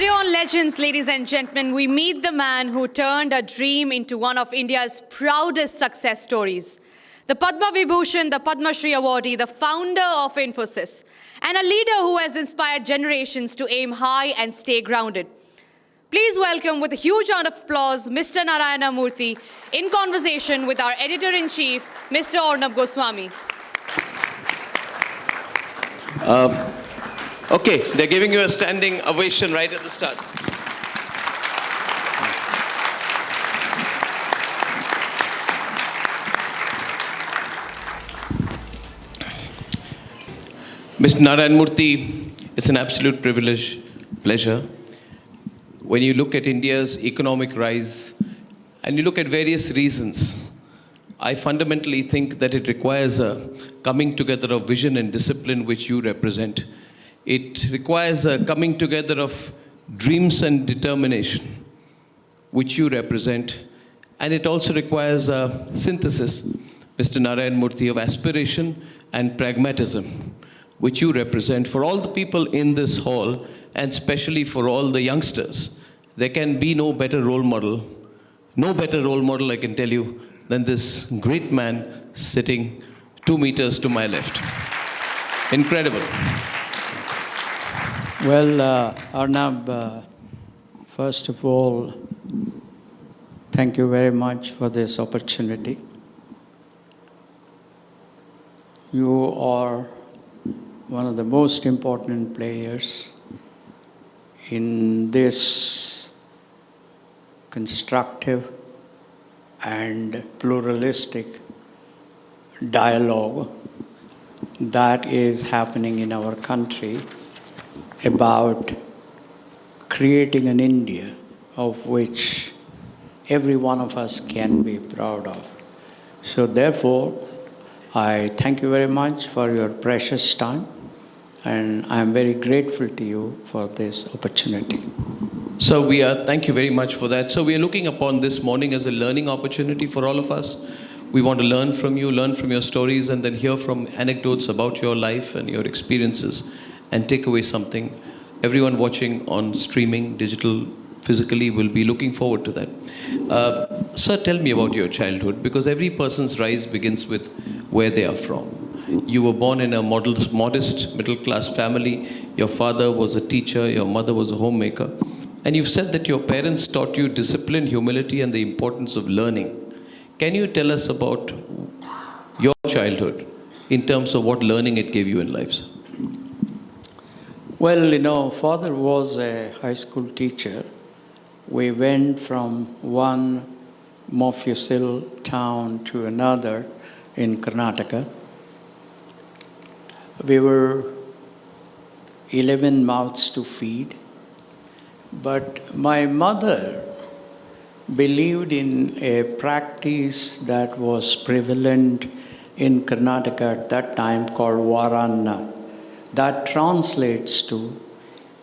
Today on Legends, ladies and gentlemen, we meet the man who turned a dream into one of India's proudest success stories. The Padma Vibhushan, the Padma Shri awardee, the founder of Infosys, and a leader who has inspired generations to aim high and stay grounded. Please welcome with a huge round of applause, Mr. Narayana Murthy, in conversation with our Editor-in-Chief, Mr. Arnab Goswami. Okay, they're giving you a standing ovation right at the start. Mr. Narayana Murthy, it's an absolute privilege, pleasure. When you look at India's economic rise and you look at various reasons, I fundamentally think that it requires a coming together of vision and discipline which you represent. It requires a coming together of dreams and determination, which you represent. And it also requires a synthesis, Mr. Narayana Murthy, of aspiration and pragmatism, which you represent. For all the people in this hall, and especially for all the youngsters, there can be no better role model, I can tell you, than this great man sitting 2 meters to my left. Incredible. Well, Arnab, first of all, thank you very much for this opportunity. You are one of the most important players in this constructive and pluralistic dialogue that is happening in our country about creating an India of which every one of us can be proud of. So therefore, I thank you very much for your precious time, and I am very grateful to you for this opportunity. So thank you very much for that. So we are looking upon this morning as a learning opportunity for all of us. We want to learn from you, learn from your stories, and then hear from anecdotes about your life and your experiences, and take away something. Everyone watching on streaming, digital, physically, will be looking forward to that. Sir, tell me about your childhood, because every person's rise begins with where they are from. You were born in a modest, middle-class family. Your father was a teacher, your mother was a homemaker. And you've said that your parents taught you discipline, humility, and the importance of learning. Can you tell us about your childhood in terms of what learning it gave you in life, sir? Well, father was a high school teacher. We went from one Mofussil town to another in Karnataka. We were 11 mouths to feed. But my mother believed in a practice that was prevalent in Karnataka at that time called Varanna. That translates to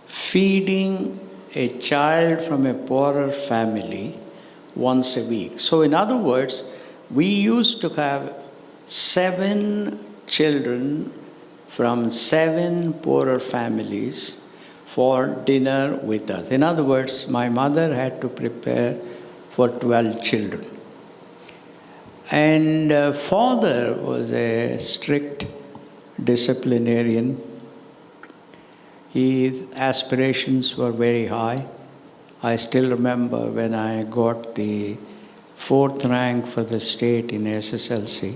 feeding a child from a poorer family once a week. So in other words, we used to have 7 children from 7 poorer families for dinner with us. In other words, my mother had to prepare for 12 children. And father was a strict disciplinarian. His aspirations were very high. I still remember when I got the 4th rank for the state in SSLC.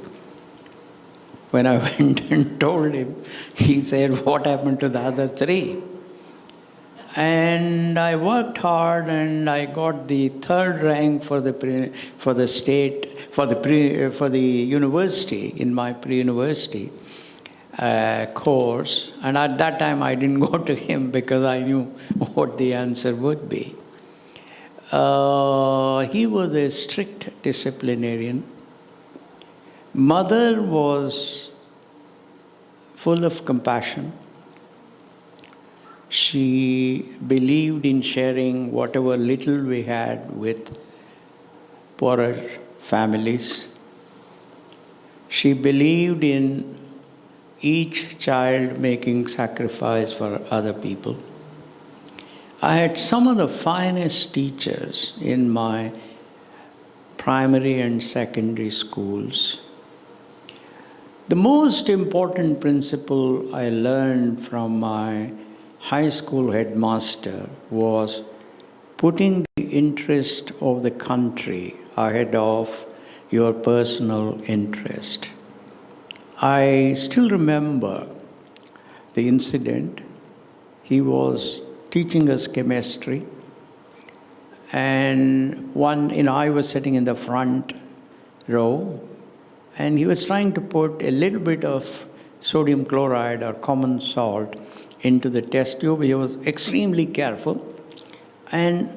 When I went and told him, he said, "What happened to the other 3?" And I worked hard, and I got the 3rd rank for the university in my pre-university course. And at that time, I didn't go to him because I knew what the answer would be. He was a strict disciplinarian. Mother was full of compassion. She believed in sharing whatever little we had with poorer families. She believed in each child making sacrifice for other people. I had some of the finest teachers in my primary and secondary schools. The most important principle I learned from my high school headmaster was putting the interest of the country ahead of your personal interest. I still remember the incident. He was teaching us chemistry, and I was sitting in the front row, and he was trying to put a little bit of sodium chloride or common salt into the test tube. He was extremely careful, and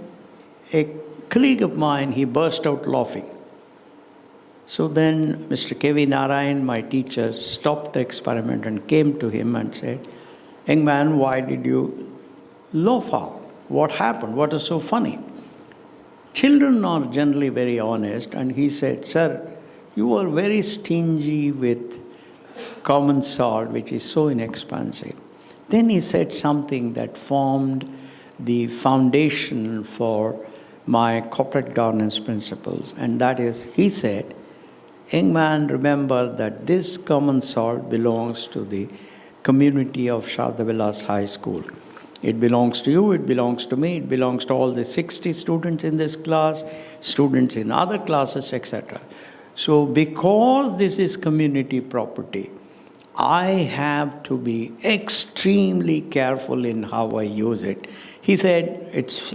a colleague of mine, he burst out laughing. So then Mr. K.V. Narayan, my teacher, stopped the experiment and came to him and said, "Young man, why did you laugh out? What happened? What is so funny?" Children are generally very honest, and he said, "Sir, you are very stingy with common salt, which is so inexpensive." Then he said something that formed the foundation for my corporate governance principles, and that is, he said, "Young man, remember that this common salt belongs to the community of Shardhavilas High School. It belongs to you, it belongs to me, it belongs to all the 60 students in this class, students in other classes, etc. So because this is community property, I have to be extremely careful in how I use it." He said, "It's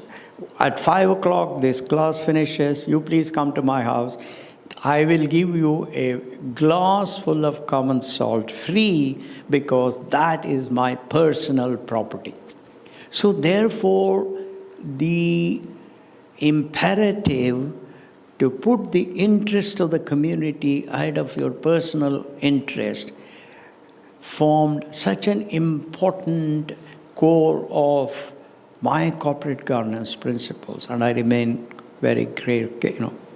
at 5 o'clock, this class finishes, you please come to my house. I will give you a glass full of common salt free because that is my personal property." So therefore, the imperative to put the interest of the community ahead of your personal interest formed such an important core of my corporate governance principles, and I remain very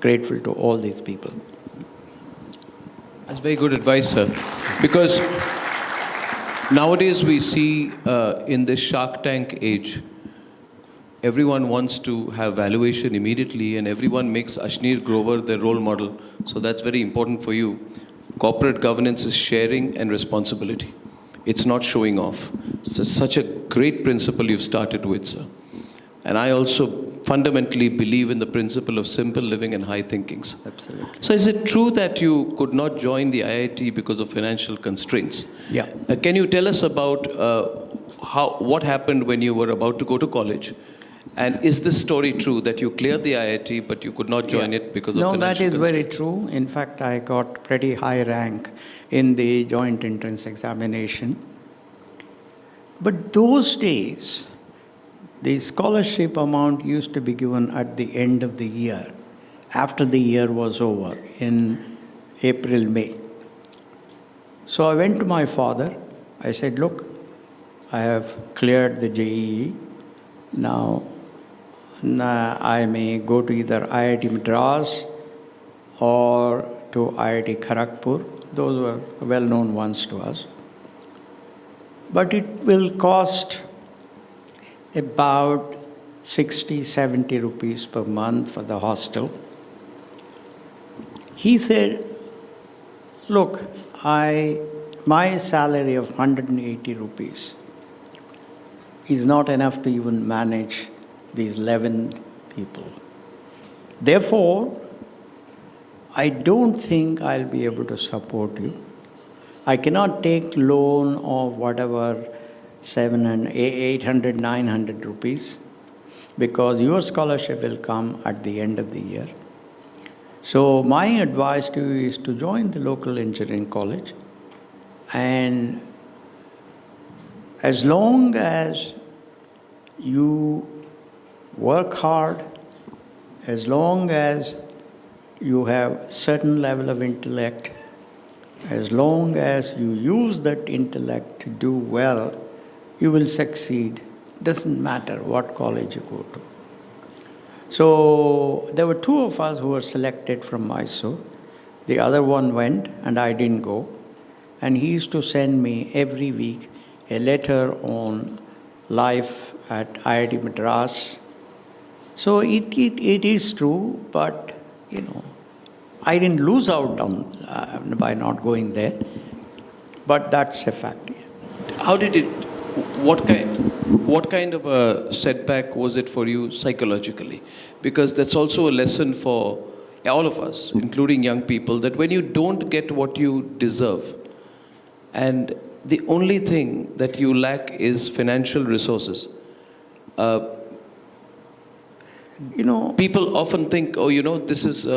grateful to all these people. That's very good advice, sir. Because nowadays we see in this Shark Tank age, everyone wants to have valuation immediately, and everyone makes Ashnir Grover their role model. So that's very important for you. Corporate governance is sharing and responsibility. It's not showing off. So such a great principle you've started with, sir. And I also fundamentally believe in the principle of simple living and high thinking, sir. Absolutely. So is it true that you could not join the IIT because of financial constraints? Yeah. Can you tell us about what happened when you were about to go to college? And is this story true that you cleared the IIT but you could not join it because of financial constraints? No, that is very true. In fact, I got pretty high rank in the joint entrance examination. But those days, the scholarship amount used to be given at the end of the year, after the year was over, in April, May. So I went to my father. I said, "Look, I have cleared the JEE. Now I may go to either IIT Madras or to IIT Kharagpur." Those were well-known ones to us. But it will cost about 60, 70 rupees per month for the hostel. He said, "Look, my salary of 180 rupees is not enough to even manage these 11 people. Therefore, I don't think I'll be able to support you. I cannot take loan of whatever 700, 800, 900 rupees because your scholarship will come at the end of the year. So my advice to you is to join the local engineering college, and as long as you work hard, as long as you have certain level of intellect, as long as you use that intellect to do well, you will succeed. Doesn't matter what college you go to." So there were two of us who were selected from Mysore. The other one went and I didn't go. And he used to send me every week a letter on life at IIT Madras. So it is true, but I didn't lose out on by not going there, but that's a fact. How did it, what kind of a setback was it for you psychologically? Because that's also a lesson for all of us, including young people, that when you don't get what you deserve, and the only thing that you lack is financial resources. People often think, this is,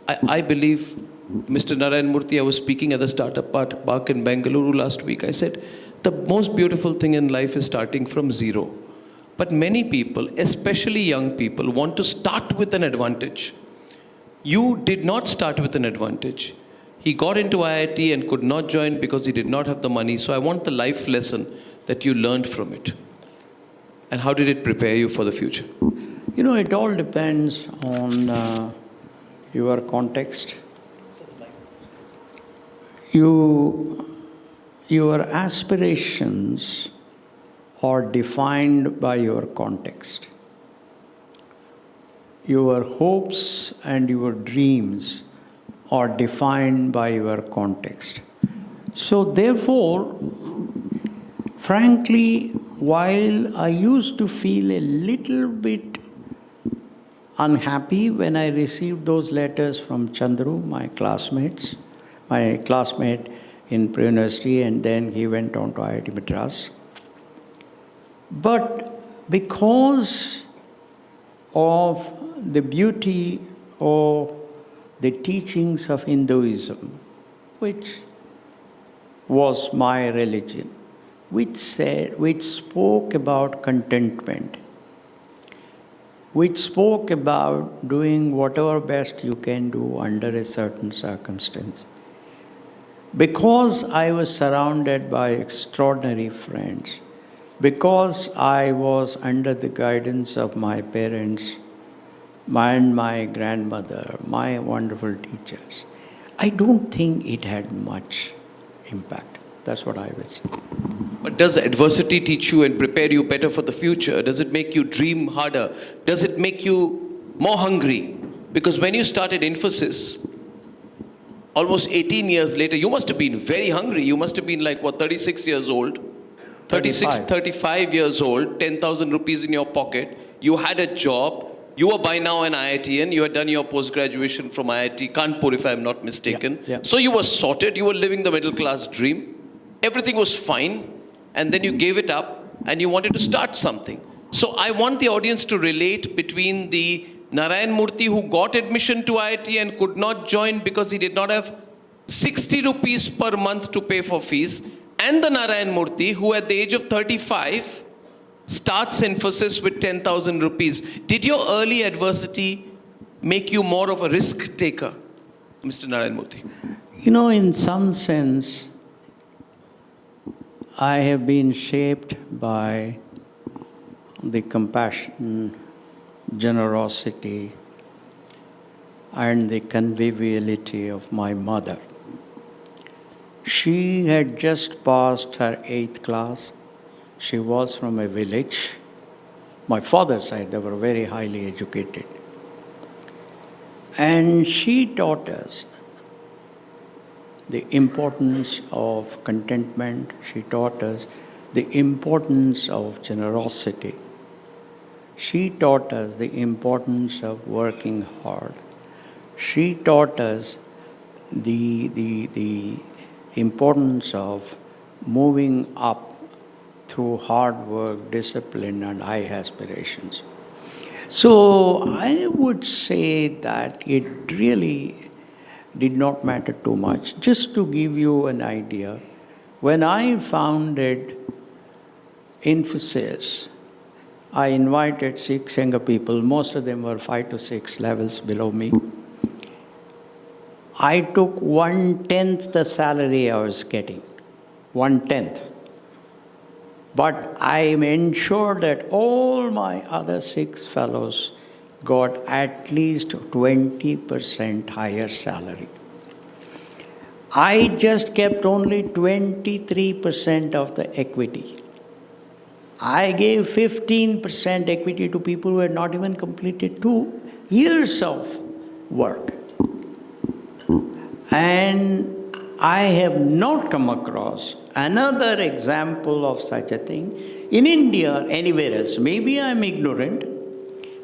I believe, Mr. Narayana Murthy, I was speaking at the Startup Park in Bengaluru last week. I said, the most beautiful thing in life is starting from zero. But many people, especially young people, want to start with an advantage. You did not start with an advantage. He got into IIT and could not join because he did not have the money. So I want the life lesson that you learned from it. And how did it prepare you for the future? It all depends on your context. Your aspirations are defined by your context. Your hopes and your dreams are defined by your context. So therefore, frankly, while I used to feel a little bit unhappy when I received those letters from Chandru, my classmate in pre-university, and then he went on to IIT Madras. But because of the beauty of the teachings of Hinduism, which was my religion, which spoke about contentment, which spoke about doing whatever best you can do under a certain circumstance. Because I was surrounded by extraordinary friends, because I was under the guidance of my parents and my grandmother, my wonderful teachers, I don't think it had much impact. That's what I would say. But does adversity teach you and prepare you better for the future? Does it make you dream harder? Does it make you more hungry? Because when you started Infosys, almost 18 years later, you must have been very hungry. You must have been 36 years old? 35 years old, 10,000 rupees in your pocket. You had a job. You were by now an IITian. You had done your post-graduation from IIT Kanpur, if I'm not mistaken. Yeah. So you were sorted. You were living the middle-class dream. Everything was fine. And then you gave it up and you wanted to start something. So I want the audience to relate between the Narayana Murthy who got admission to IIT and could not join because he did not have 60 rupees per month to pay for fees, and the Narayana Murthy who at the age of 35 starts Infosys with 10,000 rupees. Did your early adversity make you more of a risk taker, Mr. Narayana Murthy? In some sense, I have been shaped by the compassion, generosity, and the conviviality of my mother. She had just passed her 8th class. She was from a village. My father's side, they were very highly educated. And she taught us the importance of contentment. She taught us the importance of generosity. She taught us the importance of working hard. She taught us the importance of moving up through hard work, discipline, and high aspirations. So I would say that it really did not matter too much. Just to give you an idea, when I founded Infosys, I invited 6 younger people. Most of them were 5 to 6 levels below me. I took 1/10 the salary I was getting, 1/10. But I ensured that all my other 6 fellows got at least 20% higher salary. I just kept only 23% of the equity. I gave 15% equity to people who had not even completed 2 years of work. And I have not come across another example of such a thing in India or anywhere else. Maybe I'm ignorant.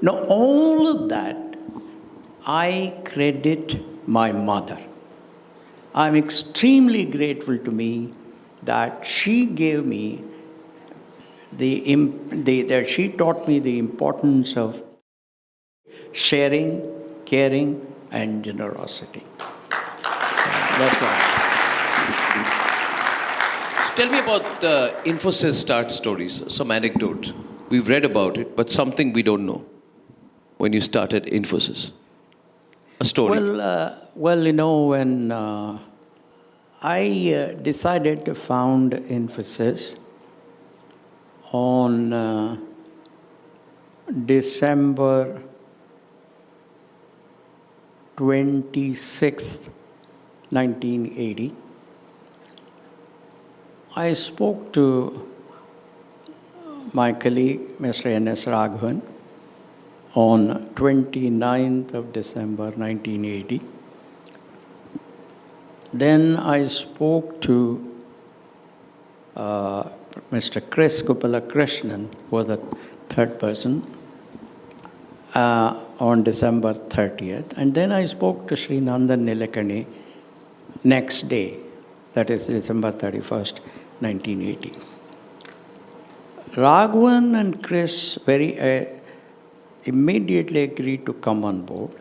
No, all of that I credit my mother. I'm extremely grateful to me that she gave me that she taught me the importance of sharing, caring, and generosity. That's why. So tell me about the Infosys start stories, some anecdote. We've read about it, but something we don't know when you started Infosys. A story. Well, when I decided to found Infosys on December 26th, 1980, I spoke to my colleague, Mr. N.S. Raghavan, on 29th of December 1980. Then I spoke to Mr. Chris Gopalakrishnan, who was the third person, on December 30th. And then I spoke to Sri Nandan Nilekani next day, that is December 31st, 1980. Raghavan and Chris very immediately agreed to come on board.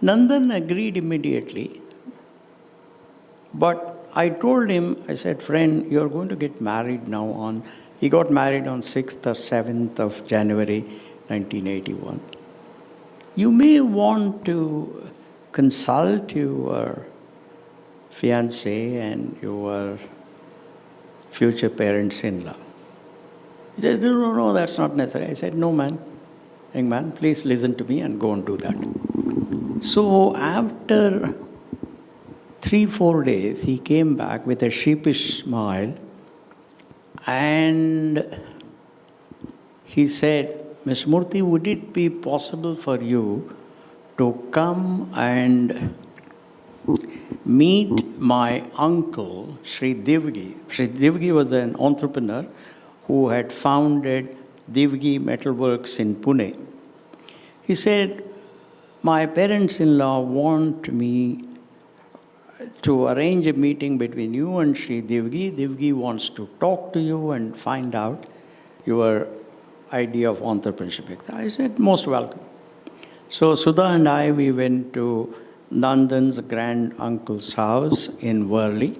Nandan agreed immediately, but I told him, I said, friend, you're going to get married now on, he got married on 6th or 7th of January 1981. You may want to consult your fiancé and your future parents-in-law. He says, no, that's not necessary. I said, no, man, young man, please listen to me and go and do that. So after 3-4 days, he came back with a sheepish smile and he said, Ms. Murthy, would it be possible for you to come and meet my uncle, Sri Divgi? Sri Divgi was an entrepreneur who had founded Divgi Metalworks in Pune. He said, my parents-in-law want me to arrange a meeting between you and Sri Divgi. Divgi wants to talk to you and find out your idea of entrepreneurship. I said, most welcome. So Sudha and I, we went to Nandan's grand uncle's house in Worli.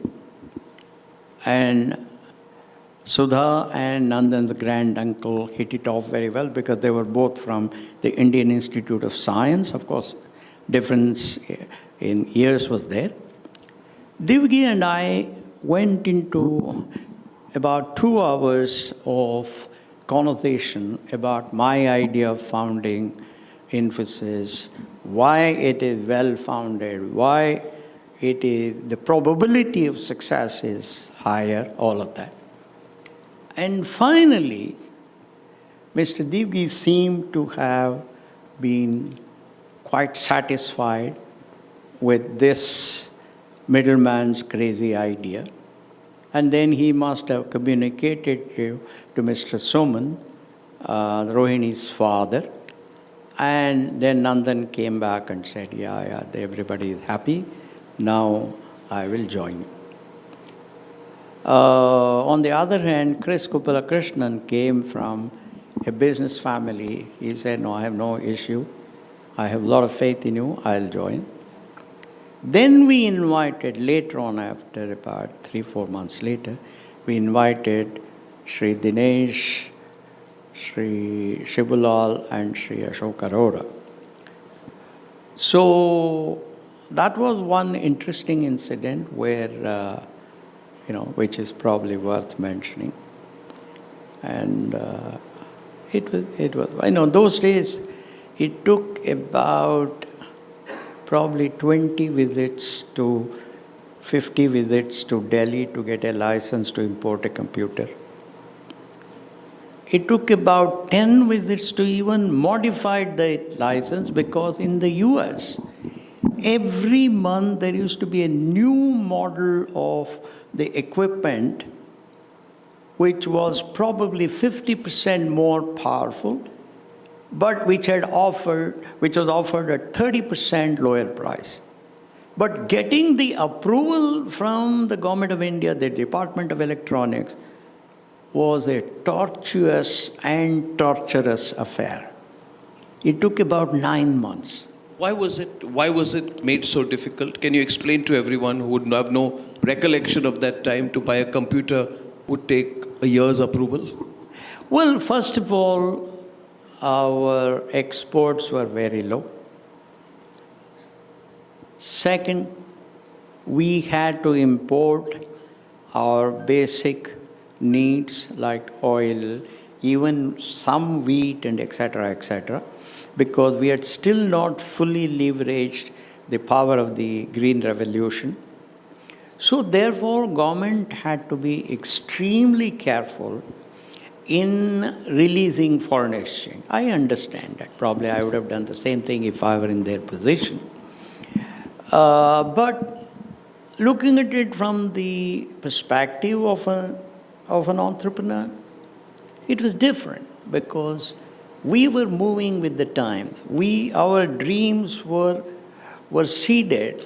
And Sudha and Nandan's grand uncle hit it off very well because they were both from the Indian Institute of Science. Of course, difference in years was there. Divgi and I went into about 2 hours of conversation about my idea of founding Infosys, why it is well-founded, why it is, the probability of success is higher, all of that. And finally, Mr. Divgi seemed to have been quite satisfied with this middleman's crazy idea. And then he must have communicated to Mr. Soman, Rohini's father. And then Nandan came back and said, yeah, everybody is happy. Now I will join you. On the other hand, Chris Gopalakrishnan came from a business family. He said, no, I have no issue. I have a lot of faith in you. I'll join. Then we invited, later on, after about 3-4 months later, we invited Sri Dinesh, Sri Shibulal, and Sri Ashok Arora. So that was one interesting incident where, which is probably worth mentioning. And it was, those days, it took about probably 20 visits to 50 visits to Delhi to get a license to import a computer. It took about 10 visits to even modify the license, because in the US, every month there used to be a new model of the equipment which was probably 50% more powerful, but which was offered at 30% lower price. But getting the approval from the Government of India, the Department of Electronics, was a tortuous and torturous affair. It took about 9 months. Why was it made so difficult? Can you explain to everyone who would have no recollection of that time, to buy a computer would take a year's approval? Well, first of all, our exports were very low. Second, we had to import our basic needs like oil, even some wheat and etc., because we had still not fully leveraged the power of the green revolution. So therefore, government had to be extremely careful in releasing foreign exchange. I understand that. Probably I would have done the same thing if I were in their position. But looking at it from the perspective of an entrepreneur, it was different, because we were moving with the times. Our dreams were seeded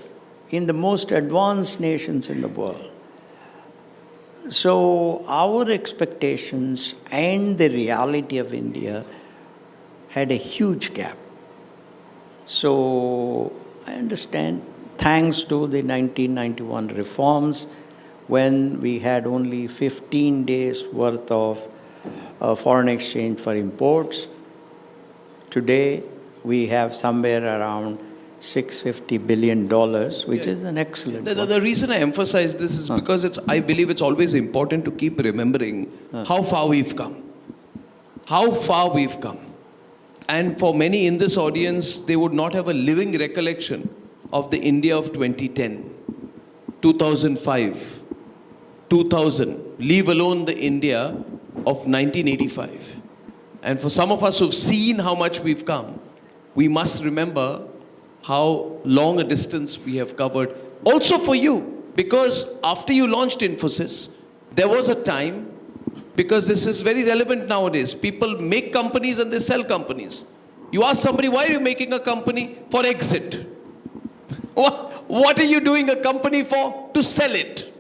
in the most advanced nations in the world. So our expectations and the reality of India had a huge gap. So I understand, thanks to the 1991 reforms, when we had only 15 days worth of foreign exchange for imports, today we have somewhere around $650 billion, which is an excellent The reason I emphasize this is because I believe it's always important to keep remembering how far we've come. How far we've come. And for many in this audience, they would not have a living recollection of the India of 2010, 2005, 2000, leave alone the India of 1985. And for some of us who've seen how much we've come, we must remember how long a distance we have covered. Also for you, because after you launched Infosys, there was a time, because this is very relevant nowadays, people make companies and they sell companies. You ask somebody, why are you making a company? For exit. What are you doing a company for? To sell it.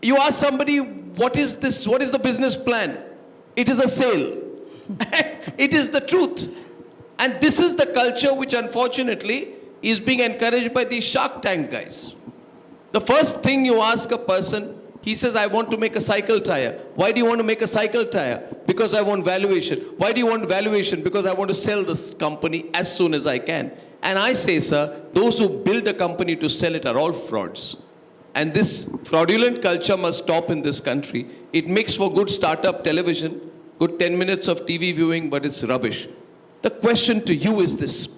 You ask somebody, what is this? What is the business plan? It is a sale. It is the truth. And this is the culture which unfortunately is being encouraged by these Shark Tank guys. The first thing you ask a person, he says, I want to make a cycle tire. Why do you want to make a cycle tire? Because I want valuation. Why do you want valuation? Because I want to sell this company as soon as I can. And I say, sir, those who build a company to sell it are all frauds. And this fraudulent culture must stop in this country. It makes for good startup television, good 10 minutes of TV viewing, but it's rubbish. The question to you is this.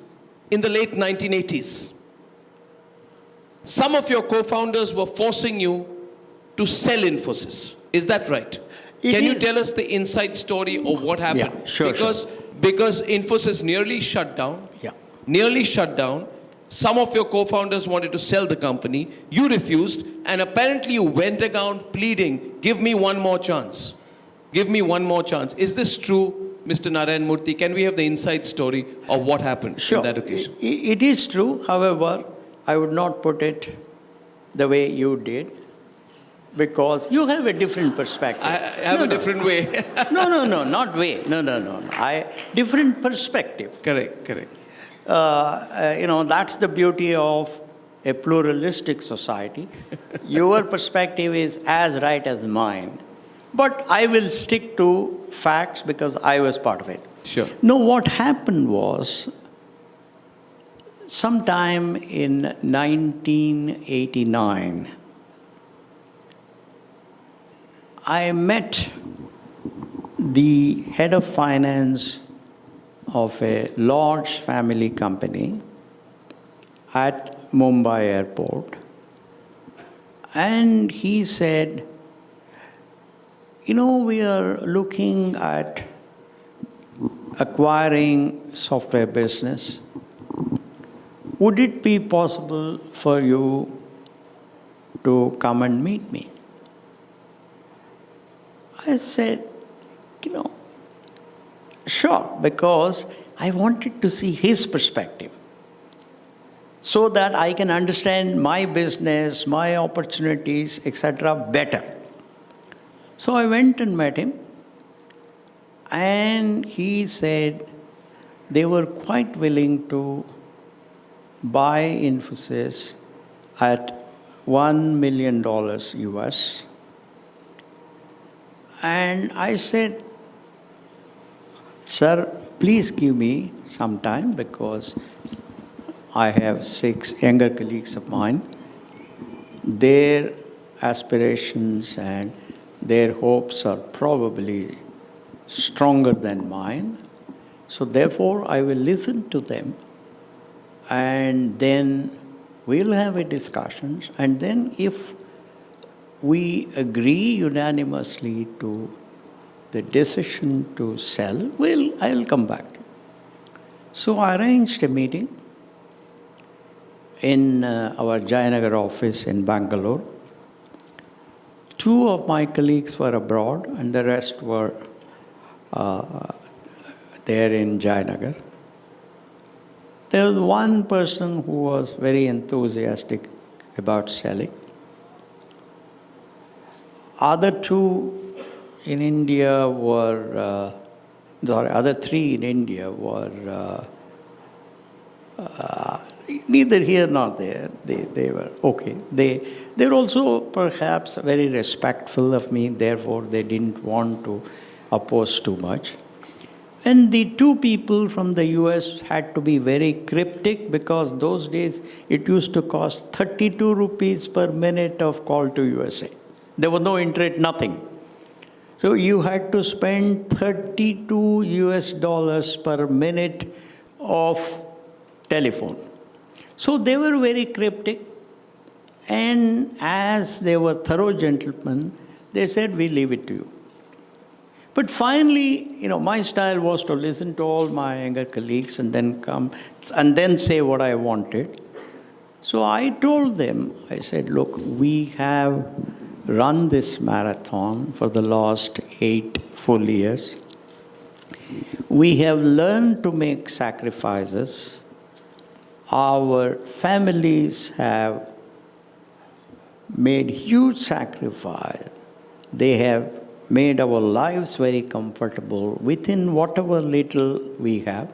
In the late 1980s, some of your co-founders were forcing you to sell Infosys. Is that right? Can you tell us the inside story of what happened? Yeah, sure. Because Infosys nearly shut down. Yeah. Nearly shut down. Some of your co-founders wanted to sell the company. You refused, and apparently you went around pleading, give me one more chance. Give me one more chance. Is this true, Mr. Narayana Murthy? Can we have the inside story of what happened on that occasion? It is true. However, I would not put it the way you did, because you have a different perspective. I have a different way. No, not way. No. Different perspective. Correct. That's the beauty of a pluralistic society. Your perspective is as right as mine. But I will stick to facts because I was part of it. Sure. No, what happened was, sometime in 1989, I met the head of finance of a large family company at Mumbai airport. And he said, We are looking at acquiring software business. Would it be possible for you to come and meet me? I said, sure, because I wanted to see his perspective so that I can understand my business, my opportunities, etc. better. So I went and met him, and he said they were quite willing to buy Infosys at $1 million US. And I said, sir, please give me some time because I have 6 younger colleagues of mine. Their aspirations and their hopes are probably stronger than mine. So therefore, I will listen to them, and then we'll have a discussion. And then if we agree unanimously to the decision to sell, I'll come back. So I arranged a meeting in our Jayanagar office in Bangalore. 2 of my colleagues were abroad, and the rest were there in Jayanagar. There was one person who was very enthusiastic about selling. Other 2 in India were, other 3 in India were neither here nor there. They were okay. They were also perhaps very respectful of me, therefore they didn't want to oppose too much. And the 2 people from the US had to be very cryptic because those days it used to cost 32 rupees per minute of call to USA. There was no internet, nothing. So you had to spend $32 US per minute of telephone. So they were very cryptic, and as they were thorough gentlemen, they said, we leave it to you. But finally, my style was to listen to all my younger colleagues and then come and then say what I wanted. So I told them, I said, look, we have run this marathon for the last 8 full years. We have learned to make sacrifices. Our families have made huge sacrifice. They have made our lives very comfortable within whatever little we have.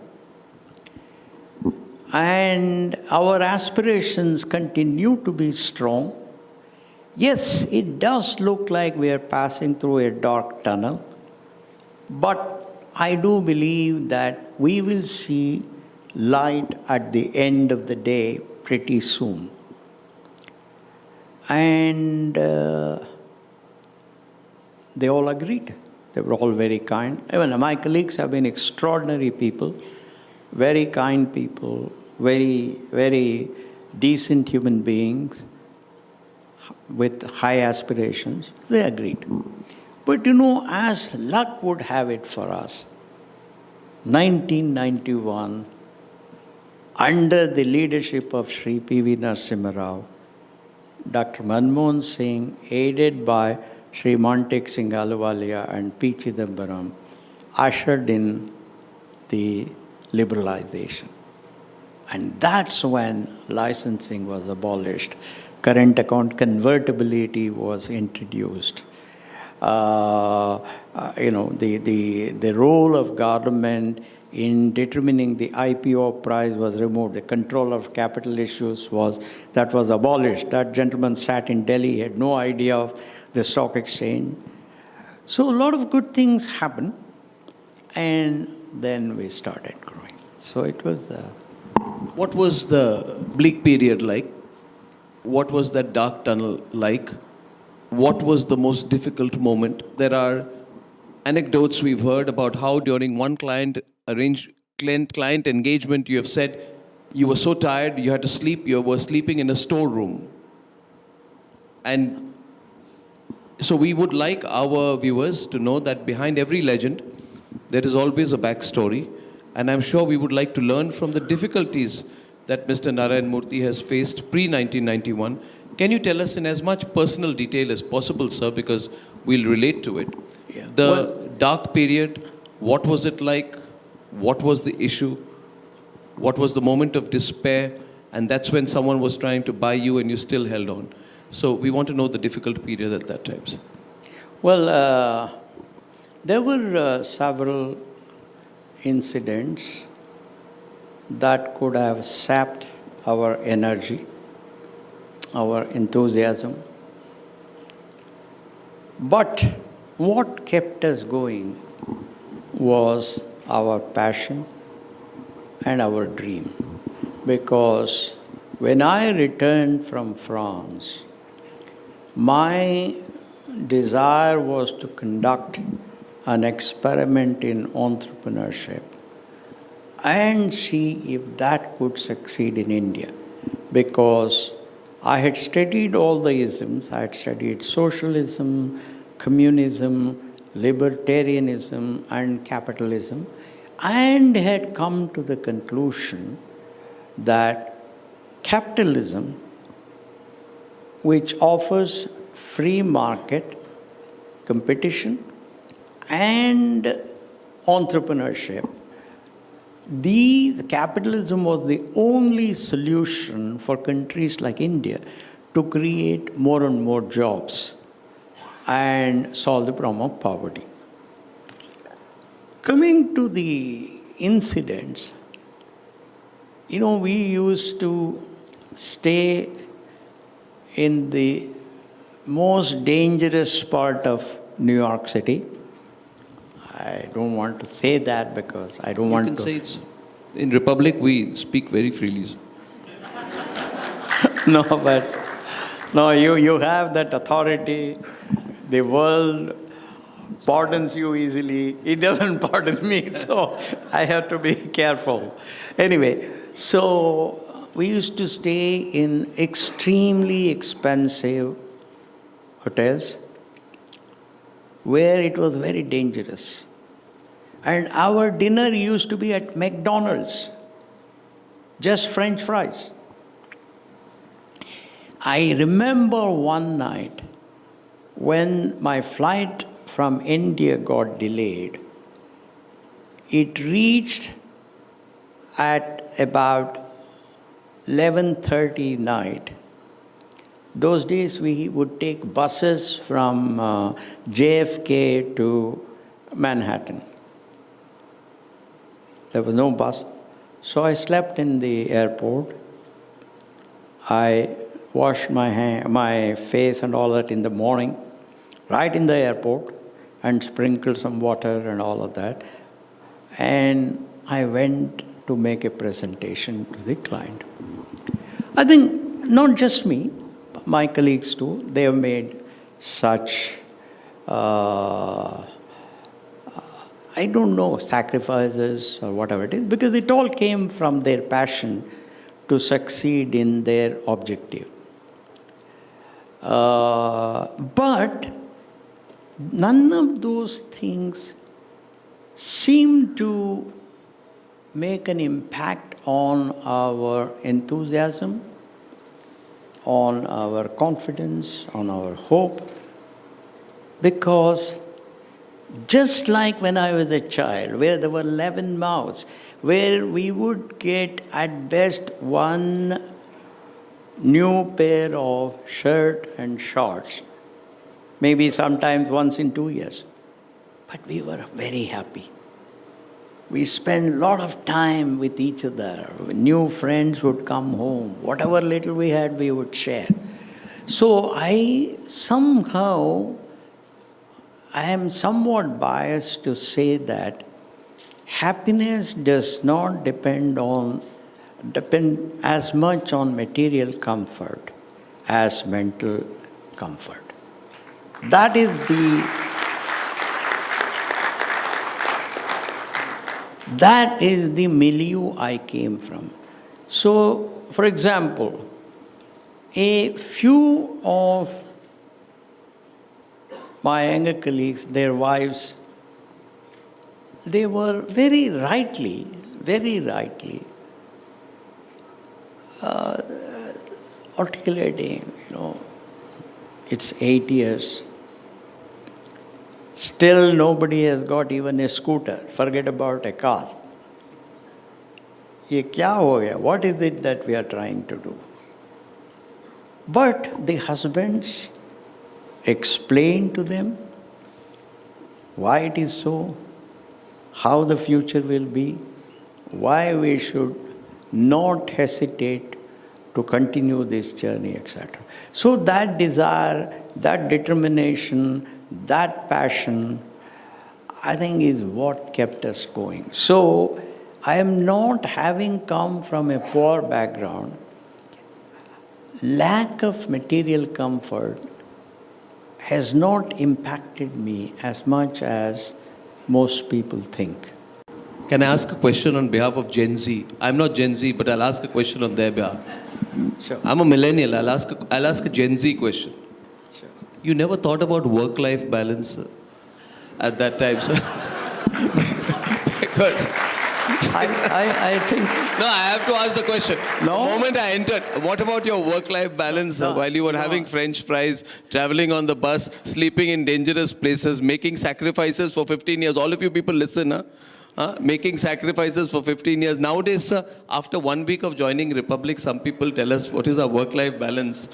And our aspirations continue to be strong. Yes, it does look like we are passing through a dark tunnel, but I do believe that we will see light at the end of the day pretty soon. And they all agreed. They were all very kind. Even my colleagues have been extraordinary people, very kind people, very, very decent human beings with high aspirations. They agreed. But as luck would have it for us, 1991, under the leadership of Sri P.V. Narasimha Rao, Dr. Manmohan Singh, aided by Sri Mantek Singh Ahluwalia and P. Chidambaram, ushered in the liberalization. And that's when licensing was abolished. Current account convertibility was introduced. The role of government in determining the IPO price was removed. The control of capital issues was abolished. That gentleman sat in Delhi, he had no idea of the stock exchange. So a lot of good things happened, and then we started growing. So it was... What was the bleak period like? What was that dark tunnel like? What was the most difficult moment? There are anecdotes we've heard about how during one client engagement you have said you were so tired you had to sleep, you were sleeping in a storeroom. And So we would like our viewers to know that behind every legend, there is always a backstory. And I'm sure we would like to learn from the difficulties that Mr. Narayan Murthy has faced pre-1991. Can you tell us in as much personal detail as possible, sir, because we'll relate to it? Yeah. The dark period, what was it like? What was the issue? What was the moment of despair? And that's when someone was trying to buy you and you still held on. So we want to know the difficult period at that time, sir. Well, there were several incidents that could have sapped our energy, our enthusiasm. But what kept us going was our passion and our dream. Because when I returned from France, my desire was to conduct an experiment in entrepreneurship and see if that could succeed in India. Because I had studied all the isms, I had studied socialism, communism, libertarianism, and capitalism, and had come to the conclusion that capitalism, which offers free market, competition, and entrepreneurship, the capitalism was the only solution for countries like India to create more and more jobs and solve the problem of poverty. Coming to the incidents, we used to stay in the most dangerous part of New York City. I don't want to say that because I don't want to. You can say it's in Republic we speak very freely, sir. No, you have that authority. The world pardons you easily. It doesn't pardon me, so I have to be careful. Anyway, so we used to stay in extremely expensive hotels where it was very dangerous. And our dinner used to be at McDonald's, just French fries. I remember one night when my flight from India got delayed. It reached at about 11:30 night. Those days we would take buses from JFK to Manhattan. There was no bus. So I slept in the airport. I washed my face and all that in the morning, right in the airport, and sprinkled some water and all of that. And I went to make a presentation to the client. I think not just me, my colleagues too, they have made such, I don't know, sacrifices or whatever it is, because it all came from their passion to succeed in their objective. But none of those things seem to make an impact on our enthusiasm, on our confidence, on our hope, because just like when I was a child, where there were 11 mouths, where we would get at best one new pair of shirt and shorts, maybe sometimes once in 2 years. But we were very happy. We spent a lot of time with each other. New friends would come home. Whatever little we had, we would share. So I am somewhat biased to say that happiness does not depend as much on material comfort as mental comfort. That is the milieu I came from. So, for example, a few of my younger colleagues, their wives, they were very rightly, articulating, it's 8 years. Still nobody has got even a scooter, forget about a car. Ye kya ho gaya? What is it that we are trying to do? But the husbands explain to them why it is so, how the future will be, why we should not hesitate to continue this journey, etc. So that desire, that determination, that passion, I think is what kept us going. So I am not, having come from a poor background, lack of material comfort has not impacted me as much as most people think. Can I ask a question on behalf of Gen Z? I'm not Gen Z, but I'll ask a question on their behalf. Sure. I'm a millennial. I'll ask a Gen Z question. Sure. You never thought about work-life balance at that time, sir? Because I think... no, I have to ask the question. No. The moment I entered, what about your work-life balance while you were having French fries, traveling on the bus, sleeping in dangerous places, making sacrifices for 15 years? All of you people listen, huh? Making sacrifices for 15 years. Nowadays, sir, after 1 week of joining Republic, some people tell us what is our work-life balance.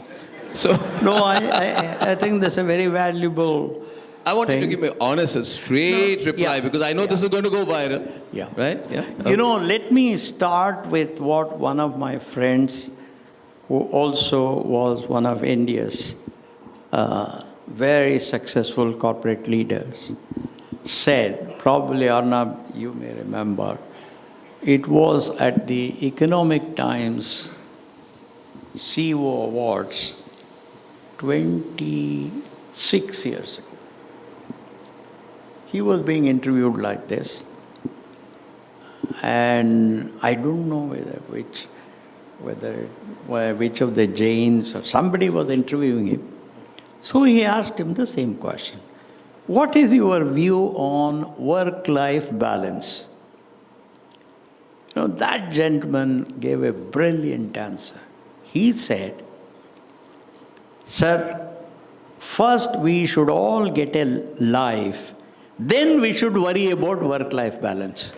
So No, I think that's a very valuable I want you to thing. give me an honest and straight reply, yeah, because I know this is going to go viral. Yeah. Right? Yeah. Let me start with what one of my friends, who also was one of India's very successful corporate leaders, said. Probably, Arnab, you may remember. It was at the Economic Times CEO Awards 26 years ago. He was being interviewed like this, and I don't know which of the Jains or somebody was interviewing him. So he asked him the same question. What is your view on work-life balance? That gentleman gave a brilliant answer. He said, "Sir, first we should all get a life, then we should worry about work-life balance."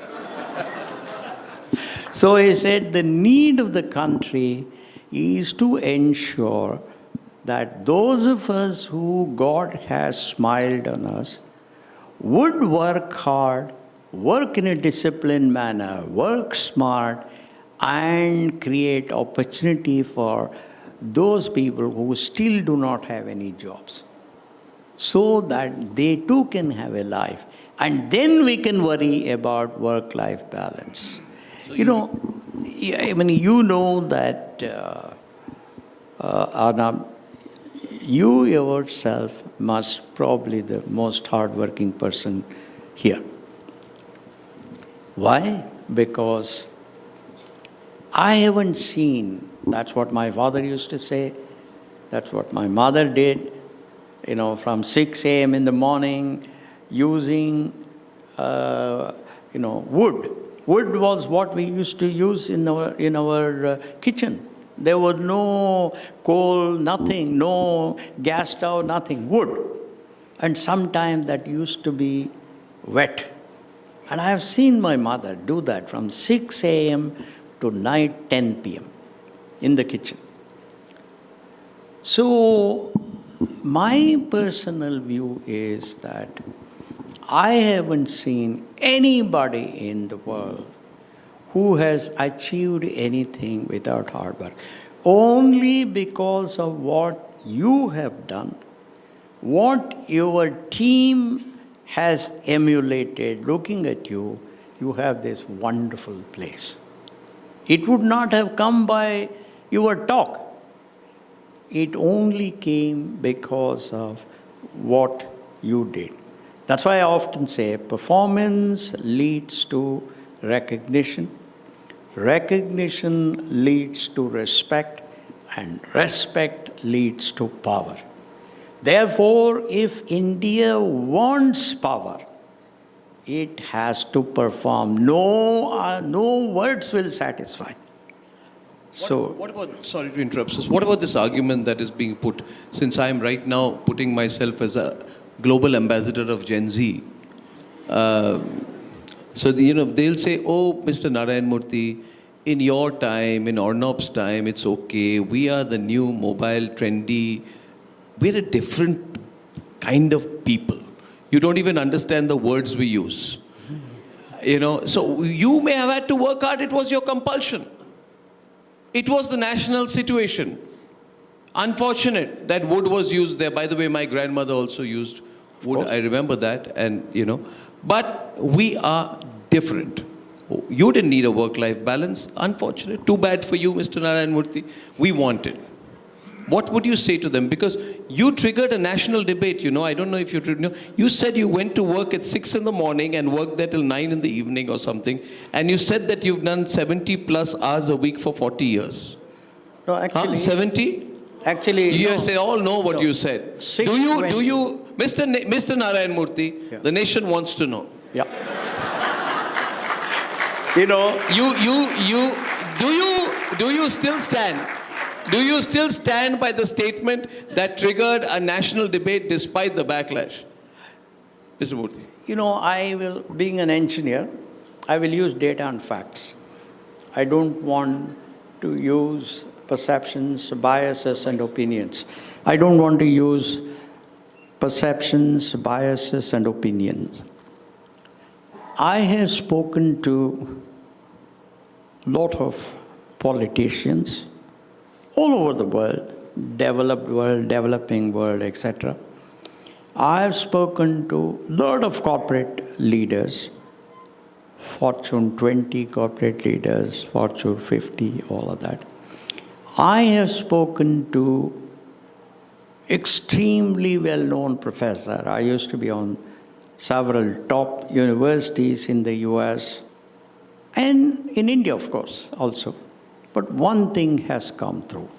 So he said the need of the country is to ensure that those of us who God has smiled on us would work hard, work in a disciplined manner, work smart, and create opportunity for those people who still do not have any jobs, so that they too can have a life. And then we can worry about work-life balance. So that, Arnab, you yourself must probably the most hardworking person here. Why? Because I haven't seen, that's what my father used to say, that's what my mother did, from 6 a.m. in the morning, using, wood. Wood was what we used to use in our kitchen. There was no coal, nothing, no gas stove, nothing, wood. And sometimes that used to be wet. And I have seen my mother do that from 6 a.m. to night 10 p.m. in the kitchen. So my personal view is that I haven't seen anybody in the world who has achieved anything without hard work. Only because of what you have done, what your team has emulated, looking at you, you have this wonderful place. It would not have come by your talk. It only came because of what you did. That's why I often say performance leads to recognition. Recognition leads to respect, and respect leads to power. Therefore, if India wants power, it has to perform. No words will satisfy. So, What about, sorry to interrupt, sir, what about this argument that is being put, since I am right now putting myself as a global ambassador of Gen Z? They'll say, oh, Mr. Narayan Murthy, in your time, in Arnab's time, it's okay. We are the new mobile, trendy. We're a different kind of people. You don't even understand the words we use. So you may have had to work hard. It was your compulsion. It was the national situation. Unfortunate that wood was used there. By the way, my grandmother also used wood. I remember that. But we are different. You didn't need a work-life balance. Unfortunate. Too bad for you, Mr. Narayan Murthy. We want it. What would you say to them? Because you triggered a national debate, I don't know if you know. You said you went to work at 6 in the morning and worked there till 9 in the evening or something. And you said that you've done 70 plus hours a week for 40 years. No, actually. 70? Actually, Yes, they all know what you said. Do you, Mr. Narayan Murthy, Yeah. the nation wants to know. Yeah. Do you still stand? Do you still stand by the statement that triggered a national debate despite the backlash? Mr. Murthy. Being an engineer, I will use data and facts. I don't want to use perceptions, biases, and opinions. I don't want to use perceptions, biases, and opinions. I have spoken to a lot of politicians all over the world, developed world, developing world, etc. I have spoken to a lot of corporate leaders, Fortune 20 corporate leaders, Fortune 50, all of that. I have spoken to extremely well-known professor. I used to be on several top universities in the US and in India, of course, also. But one thing has come through,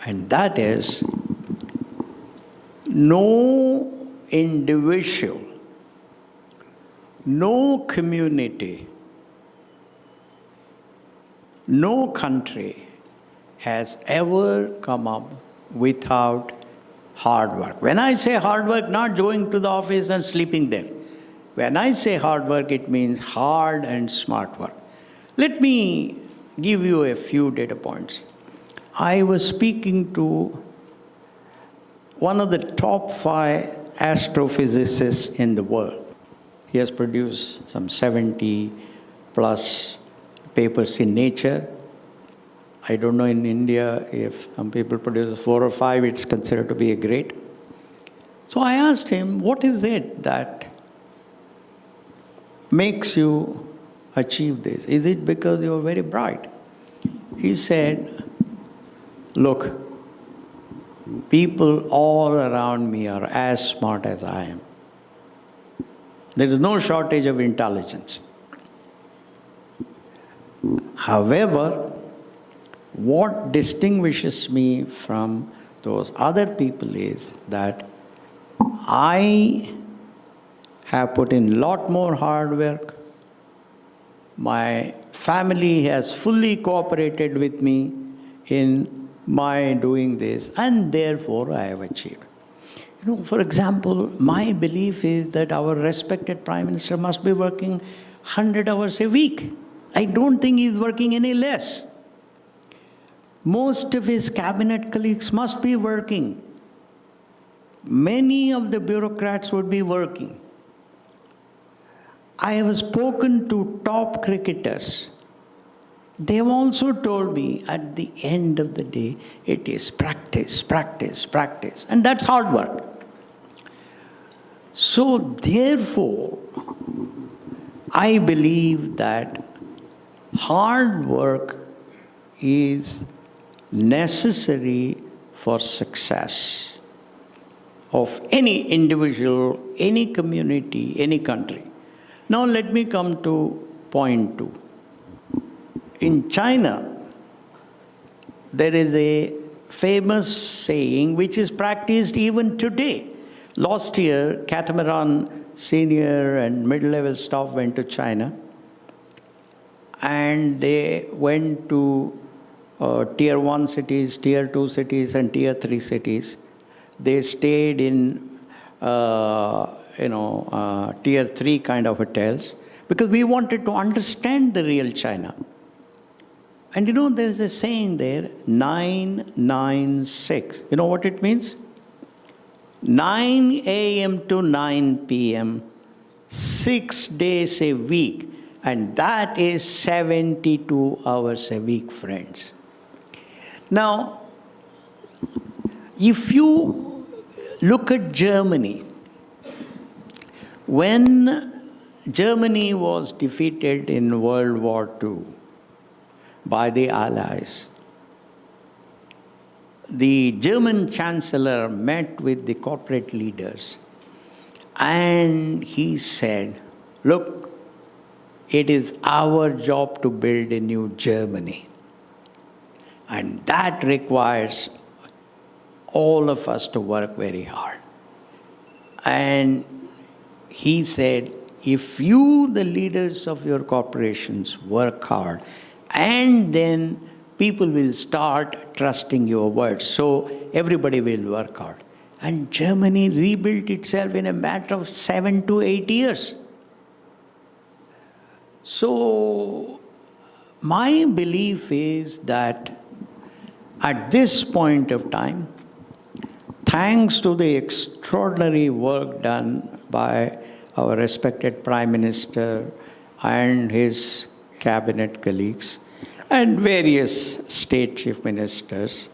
and that is no individual, no community, no country has ever come up without hard work. When I say hard work, not going to the office and sleeping there. When I say hard work, it means hard and smart work. Let me give you a few data points. I was speaking to one of the top 5 astrophysicists in the world. He has produced some 70 plus papers in Nature. I don't know in India if some people produce 4 or 5, it's considered to be a great. So I asked him, what is it that makes you achieve this? Is it because you are very bright? He said, look, people all around me are as smart as I am. There is no shortage of intelligence. However, what distinguishes me from those other people is that I have put in a lot more hard work. My family has fully cooperated with me in my doing this, and therefore I have achieved. For example, my belief is that our respected Prime Minister must be working 100 hours a week. I don't think he's working any less. Most of his cabinet colleagues must be working. Many of the bureaucrats would be working. I have spoken to top cricketers. They have also told me at the end of the day, it is practice, practice, practice. And that's hard work. So therefore, I believe that hard work is necessary for success of any individual, any community, any country. Now let me come to point 2. In China, there is a famous saying which is practiced even today. Last year, catamaran senior and mid-level staff went to China, and they went to tier 1 cities, tier 2 cities, and tier 3 cities. They stayed in, tier 3 kind of hotels because we wanted to understand the real China. And there's a saying there, 996. You know what it means? 9 a.m. to 9 p.m., 6 days a week. And that is 72 hours a week, friends. Now, if you look at Germany, when Germany was defeated in World War II by the Allies, the German Chancellor met with the corporate leaders and he said, look, it is our job to build a new Germany. And that requires all of us to work very hard. And he said, if you, the leaders of your corporations, work hard, and then people will start trusting your words. So everybody will work hard. And Germany rebuilt itself in a matter of 7 to 8 years. So my belief is that at this point of time, thanks to the extraordinary work done by our respected Prime Minister and his cabinet colleagues and various state chief ministers,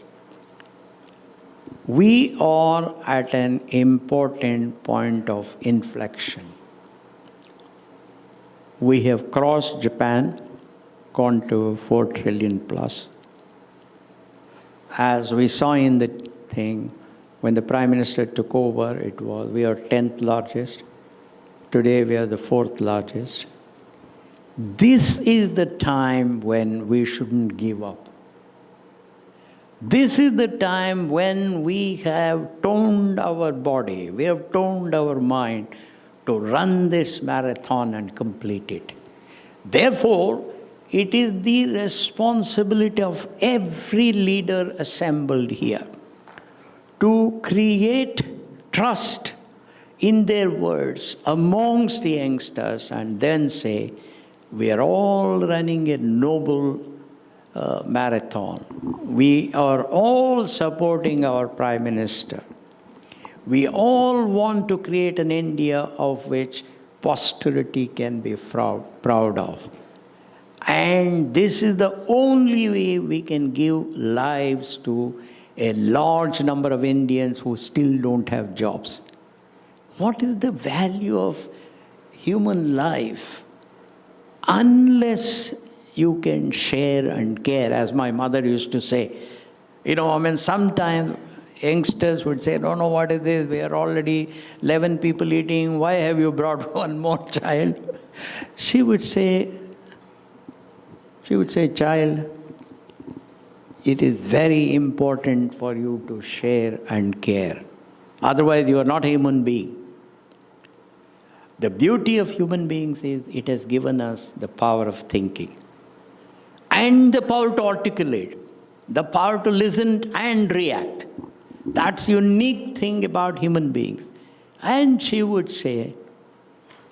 we are at an important point of inflection. We have crossed Japan, gone to 4 trillion plus. As we saw in the thing, when the Prime Minister took over, we are 10th largest. Today we are the 4th largest. This is the time when we shouldn't give up. This is the time when we have toned our body, we have toned our mind to run this marathon and complete it. Therefore, it is the responsibility of every leader assembled here to create trust in their words amongst the youngsters and then say, we are all running a noble marathon. We are all supporting our Prime Minister. We all want to create an India of which posterity can be proud of. And this is the only way we can give lives to a large number of Indians who still don't have jobs. What is the value of human life unless you can share and care? As my mother used to say, sometimes youngsters would say, no, what is this? We are already 11 people eating. Why have you brought one more child? She would say, child, it is very important for you to share and care. Otherwise, you are not a human being. The beauty of human beings is it has given us the power of thinking and the power to articulate, the power to listen and react. That's the unique thing about human beings. And she would say,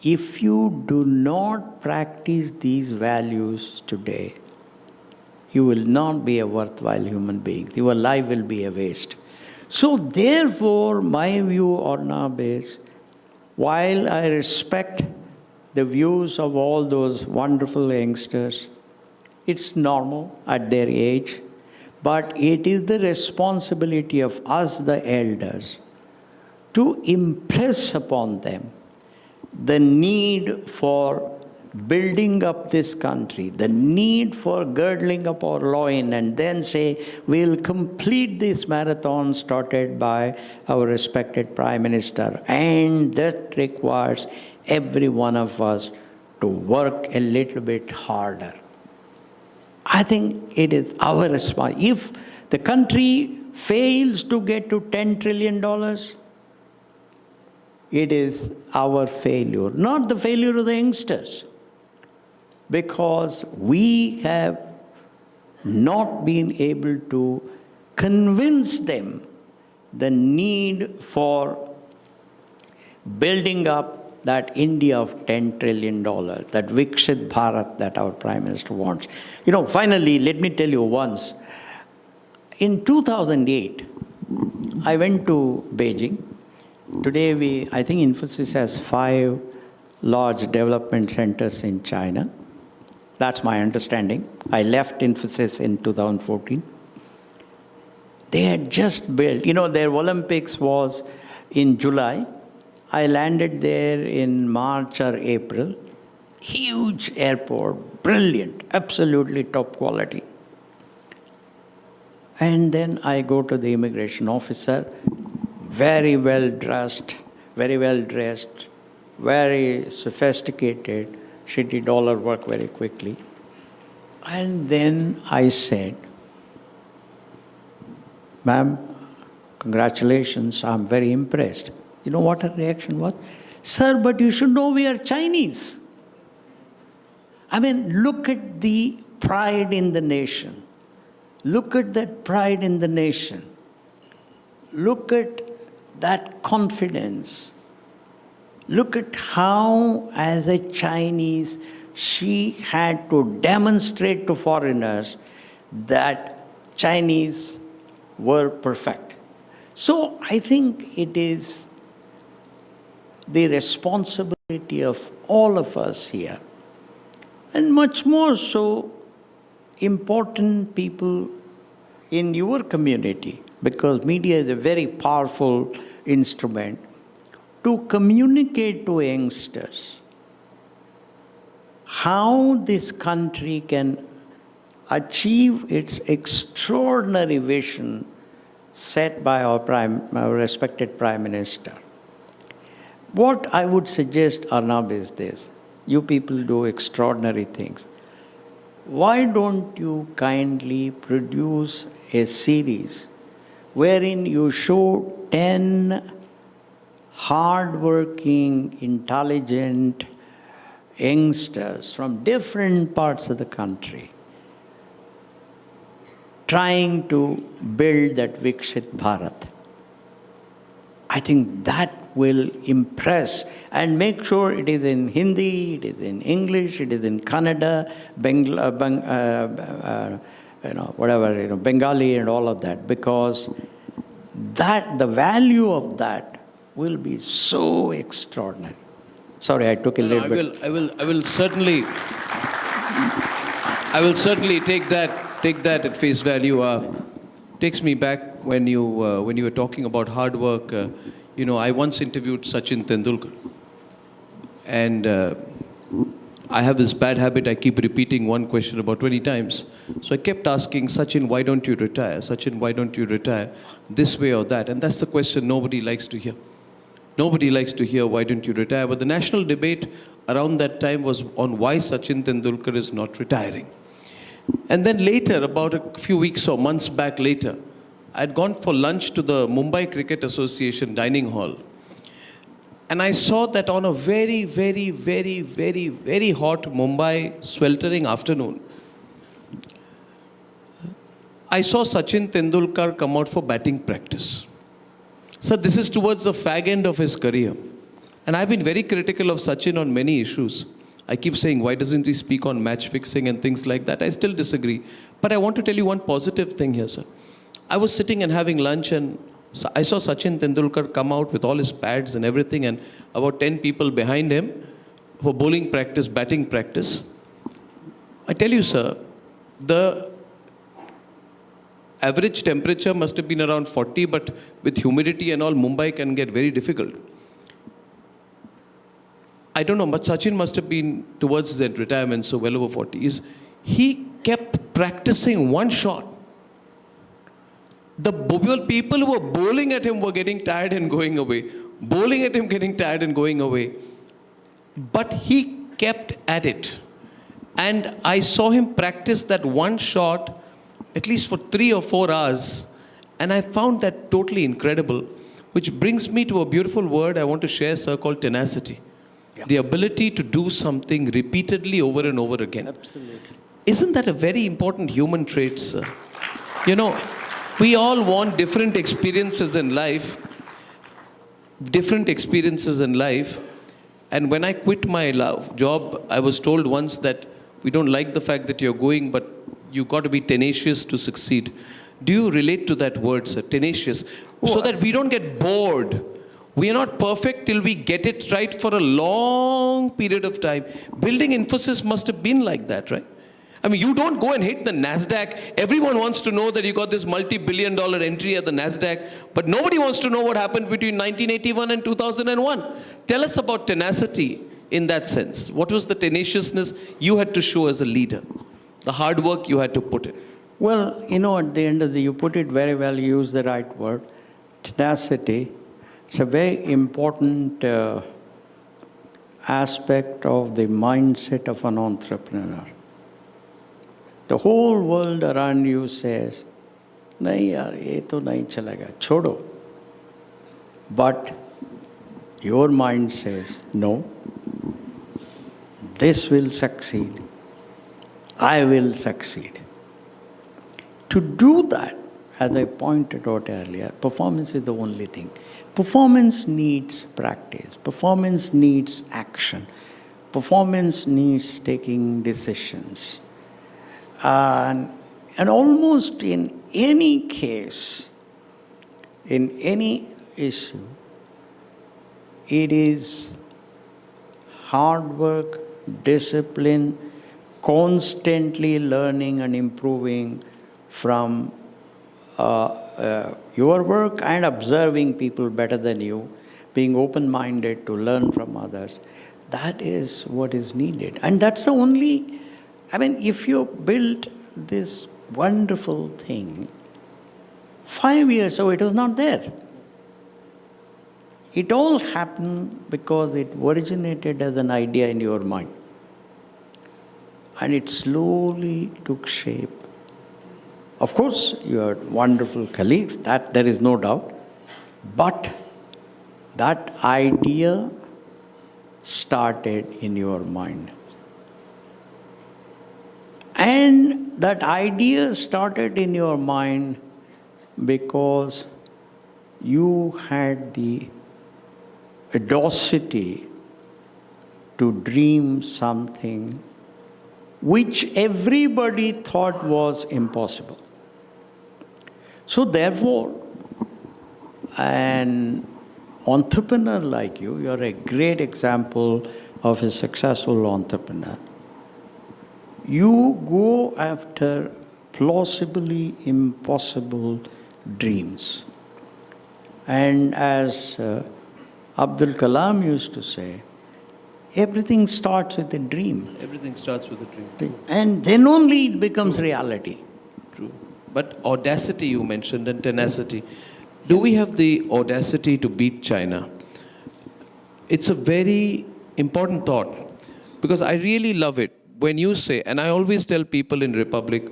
if you do not practice these values today, you will not be a worthwhile human being. Your life will be a waste. So therefore, my view, Arnab, is while I respect the views of all those wonderful youngsters, it's normal at their age, but it is the responsibility of us, the elders, to impress upon them the need for building up this country, the need for girdling up our loin, and then say, we'll complete this marathon started by our respected Prime Minister. And that requires every one of us to work a little bit harder. I think it is our responsibility. If the country fails to get to $10 trillion, it is our failure, not the failure of the youngsters, because we have not been able to convince them the need for building up that India of $10 trillion, that Viksit Bharat that our Prime Minister wants. Finally, let me tell you once. In 2008, I went to Beijing. Today, I think Infosys has 5 large development centers in China. That's my understanding. I left Infosys in 2014. They had just built, their Olympics was in July. I landed there in March or April. Huge airport, brilliant, absolutely top quality. And then I go to the immigration officer, very well dressed, very sophisticated. She did all her work very quickly. And then I said, "Ma'am, congratulations, I'm very impressed." You know what her reaction was? "Sir, but you should know we are Chinese." I mean, look at the pride in the nation. Look at that pride in the nation. Look at that confidence. Look at how, as a Chinese, she had to demonstrate to foreigners that Chinese were perfect. So I think it is the responsibility of all of us here, and much more so important people in your community, because media is a very powerful instrument to communicate to youngsters how this country can achieve its extraordinary vision set by our respected Prime Minister. What I would suggest, Arnab, is this. You people do extraordinary things. Why don't you kindly produce a series wherein you show 10 hard-working, intelligent youngsters from different parts of the country trying to build that Viksit Bharat? I think that will impress, and make sure it is in Hindi, it is in English, it is in Kannada, Bengali and all of that, because the value of that will be so extraordinary. Sorry, I took a little bit. I will certainly take that at face value. Takes me back when you were talking about hard work. I once interviewed Sachin Tendulkar, and I have this bad habit. I keep repeating one question about 20 times. So I kept asking, "Sachin, why don't you retire? Sachin, why don't you retire? This way or that?" And that's the question nobody likes to hear. Nobody likes to hear, "Why don't you retire?" But the national debate around that time was on why Sachin Tendulkar is not retiring. And then later, about a few weeks or months back later, I'd gone for lunch to the Mumbai Cricket Association dining hall. And I saw that on a very, very, very, very, very hot Mumbai sweltering afternoon, I saw Sachin Tendulkar come out for batting practice. So this is towards the fag end of his career. And I've been very critical of Sachin on many issues. I keep saying, why doesn't he speak on match fixing and things like that? I still disagree. But I want to tell you one positive thing here, sir. I was sitting and having lunch, and I saw Sachin Tendulkar come out with all his pads and everything, and about 10 people behind him for bowling practice, batting practice. I tell you, sir, the average temperature must have been around 40, but with humidity and all, Mumbai can get very difficult. I don't know, but Sachin must have been towards his retirement, so well over 40s. He kept practicing one shot. The people who were bowling at him were getting tired and going away. Bowling at him, getting tired and going away. But he kept at it. And I saw him practice that one shot at least for 3 or 4 hours. And I found that totally incredible. Which brings me to a beautiful word I want to share, sir, called tenacity. Yeah. The ability to do something repeatedly over and over again. Absolutely. Isn't that a very important human trait, sir? You know, we all want different experiences in life. And when I quit my job, I was told once that we don't like the fact that you're going, but you got to be tenacious to succeed. Do you relate to that word, sir? Tenacious. So that we don't get bored. We are not perfect till we get it right for a long period of time. Building Infosys must have been like that, right? I mean, you don't go and hit the NASDAQ. Everyone wants to know that you got this multi-billion-dollar entry at the NASDAQ, but nobody wants to know what happened between 1981 and 2001. Tell us about tenacity in that sense. What was the tenaciousness you had to show as a leader? The hard work you had to put in. Well, you know, at the end of you put it very well, you use the right word, tenacity. It's a very important aspect of the mindset of an entrepreneur. The whole world around you says, nahi yaar, ye to nahi chalega, chodo. But your mind says, no, this will succeed. I will succeed. To do that, as I pointed out earlier, performance is the only thing. Performance needs practice. Performance needs action. Performance needs taking decisions. And almost in any case, in any issue, it is hard work, discipline, constantly learning and improving from your work and observing people better than you, being open-minded to learn from others. That is what is needed. And that's the only, I mean, if you built this wonderful thing 5 years ago, it was not there. It all happened because it originated as an idea in your mind. And it slowly took shape. Of course, you had wonderful colleagues, that there is no doubt. But that idea started in your mind. And that idea started in your mind because you had the audacity to dream something which everybody thought was impossible. So therefore, an entrepreneur like you are a great example of a successful entrepreneur. You go after plausibly impossible dreams. And as Abdul Kalam used to say, everything starts with a dream. Everything starts with a dream. And then only it becomes reality. True. But audacity you mentioned and tenacity. Do we have the audacity to beat China? It's a very important thought because I really love it when you say, and I always tell people in Republic,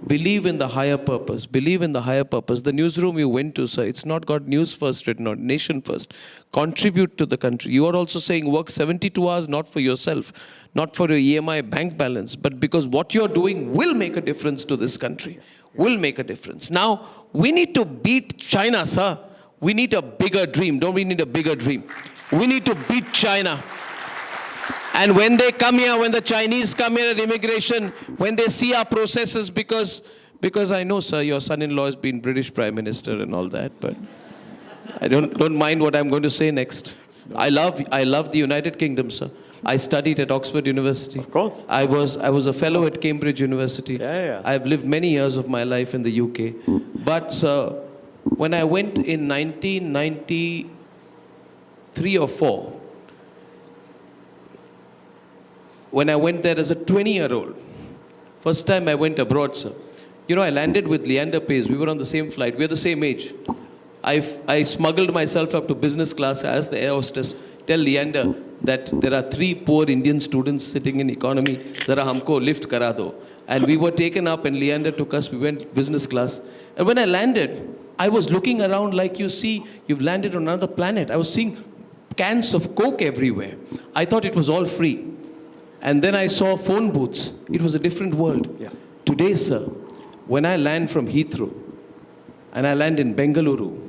believe in the higher purpose. Believe in the higher purpose. The newsroom you went to, sir, it's not got news first written on, nation first. Contribute to the country. You are also saying work 72 hours, not for yourself, not for your EMI bank balance, but because what you're doing will make a difference to this country. Will make a difference. Now, we need to beat China, sir. We need a bigger dream. Don't we need a bigger dream? We need to beat China. And when they come here, when the Chinese come here at immigration, when they see our processes, because I know, sir, your son-in-law has been British Prime Minister and all that, but I don't mind what I'm going to say next. I love the United Kingdom, sir. I studied at Oxford University. Of course. I was a fellow at Cambridge University. Yeah. I've lived many years of my life in the UK. But when I went in 1993 or 4, when I went there as a 20-year-old, first time I went abroad, sir. You know, I landed with Leander Pace. We were on the same flight. We're the same age. I smuggled myself up to business class. I asked the air hostess, tell Leander that there are 3 poor Indian students sitting in economy. Zara humko lift kara do. And we were taken up and Leander took us. We went business class. And when I landed, I was looking around like you see, you've landed on another planet. I was seeing cans of Coke everywhere. I thought it was all free. And then I saw phone booths. It was a different world. Yeah. Today, sir, when I land from Heathrow, and I land in Bengaluru,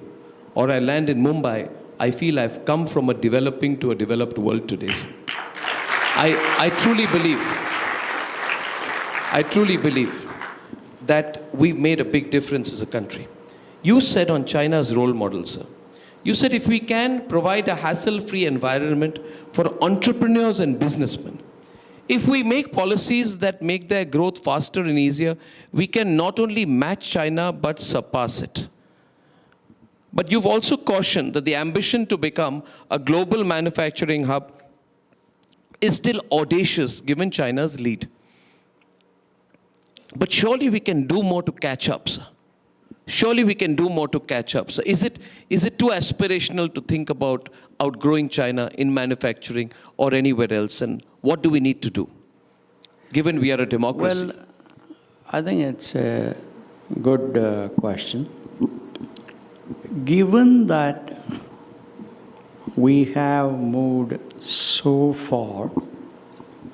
or I land in Mumbai, I feel I've come from a developing to a developed world today, sir. I truly believe that we've made a big difference as a country. You said on China's role model, sir, you said if we can provide a hassle-free environment for entrepreneurs and businessmen, if we make policies that make their growth faster and easier, we can not only match China but surpass it. But you've also cautioned that the ambition to become a global manufacturing hub is still audacious given China's lead. But surely we can do more to catch up, sir. Surely we can do more to catch up. So is it too aspirational to think about outgrowing China in manufacturing or anywhere else? And what do we need to do, given we are a democracy? Well, I think it's a good question. Given that we have moved so far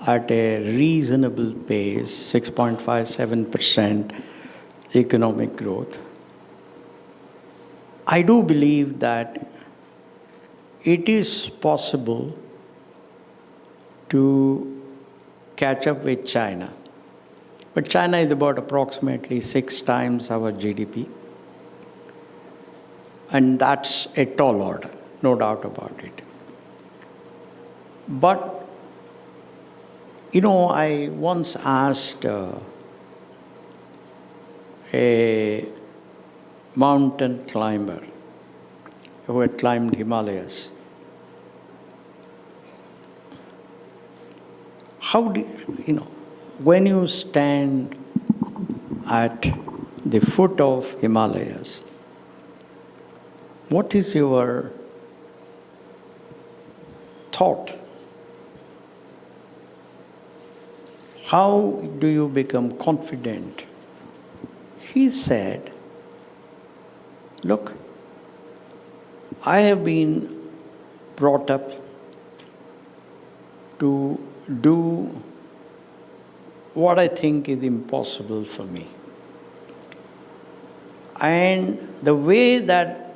at a reasonable pace, 6.57% economic growth, I do believe that it is possible to catch up with China. But China is about approximately 6 times our GDP. And that's a tall order, no doubt about it. But, I once asked a mountain climber who had climbed Himalayas, when you stand at the foot of Himalayas, what is your thought? How do you become confident? He said, look, I have been brought up to do what I think is impossible for me. And the way that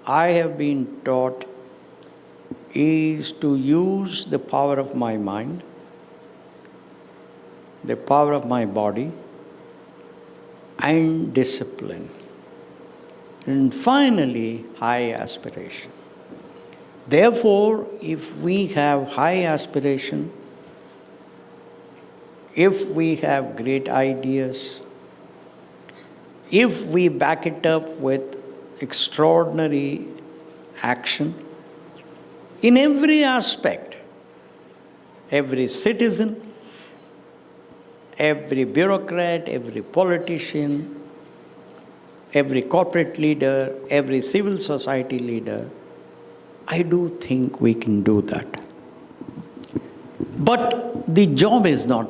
I have been taught is to use the power of my mind, the power of my body, and discipline. And finally, high aspiration. Therefore, if we have high aspiration, if we have great ideas, if we back it up with extraordinary action, in every aspect, every citizen, every bureaucrat, every politician, every corporate leader, every civil society leader, I do think we can do that. But the job is not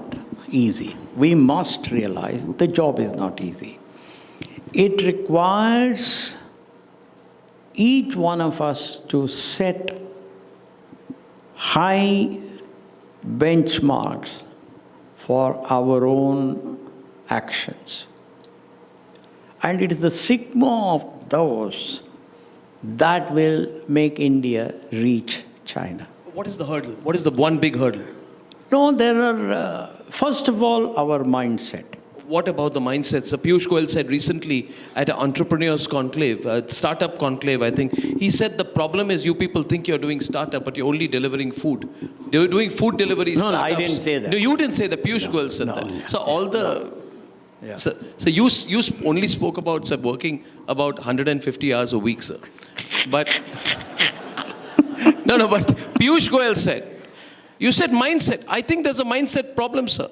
easy. We must realize the job is not easy. It requires each one of us to set high benchmarks for our own actions. And it is the sigma of those that will make India reach China. What is the hurdle? What is the one big hurdle? No, there are, first of all, our mindset. What about the mindset? So Piyush Goyal said recently at an entrepreneurs conclave, startup conclave, I think, he said the problem is you people think you're doing startup, but you're only delivering food. You're doing food delivery No, startups. I didn't say that. No, you didn't say that. Piyush Goyal said that. No. So all the... Yeah. So you only spoke about, sir, working about 150 hours a week, sir. But... but Piyush Goyal said, you said mindset. I think there's a mindset problem, sir.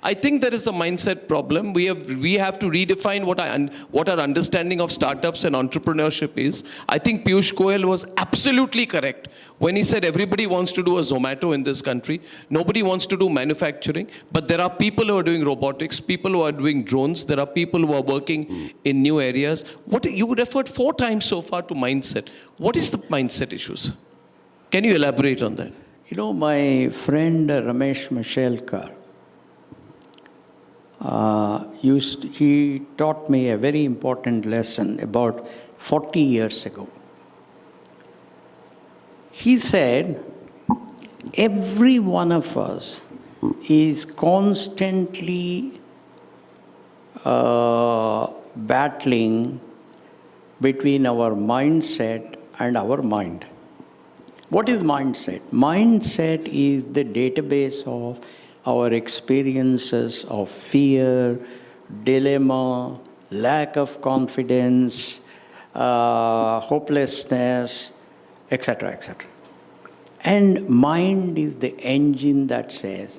I think there is a mindset problem. We have to redefine what our understanding of startups and entrepreneurship is. I think Piyush Goyal was absolutely correct when he said everybody wants to do a Zomato in this country. Nobody wants to do manufacturing. But there are people who are doing robotics, people who are doing drones. There are people who are working in new areas. You referred 4 times so far to mindset. What is the mindset issues? Can you elaborate on that? You know, my friend Ramesh Mashelkar, he taught me a very important lesson about 40 years ago. He said, every one of us is constantly battling between our mindset and our mind. What is mindset? Mindset is the database of our experiences of fear, dilemma, lack of confidence, hopelessness, etc., etc. And mind is the engine that says,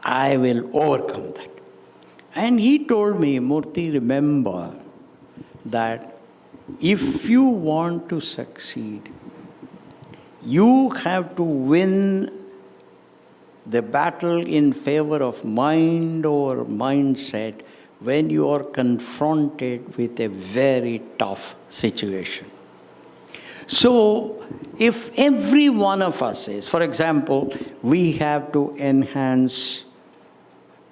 I will overcome that. And he told me, Murthy, remember that if you want to succeed, you have to win the battle in favor of mind or mindset when you are confronted with a very tough situation. So, if every one of us is, for example, we have to enhance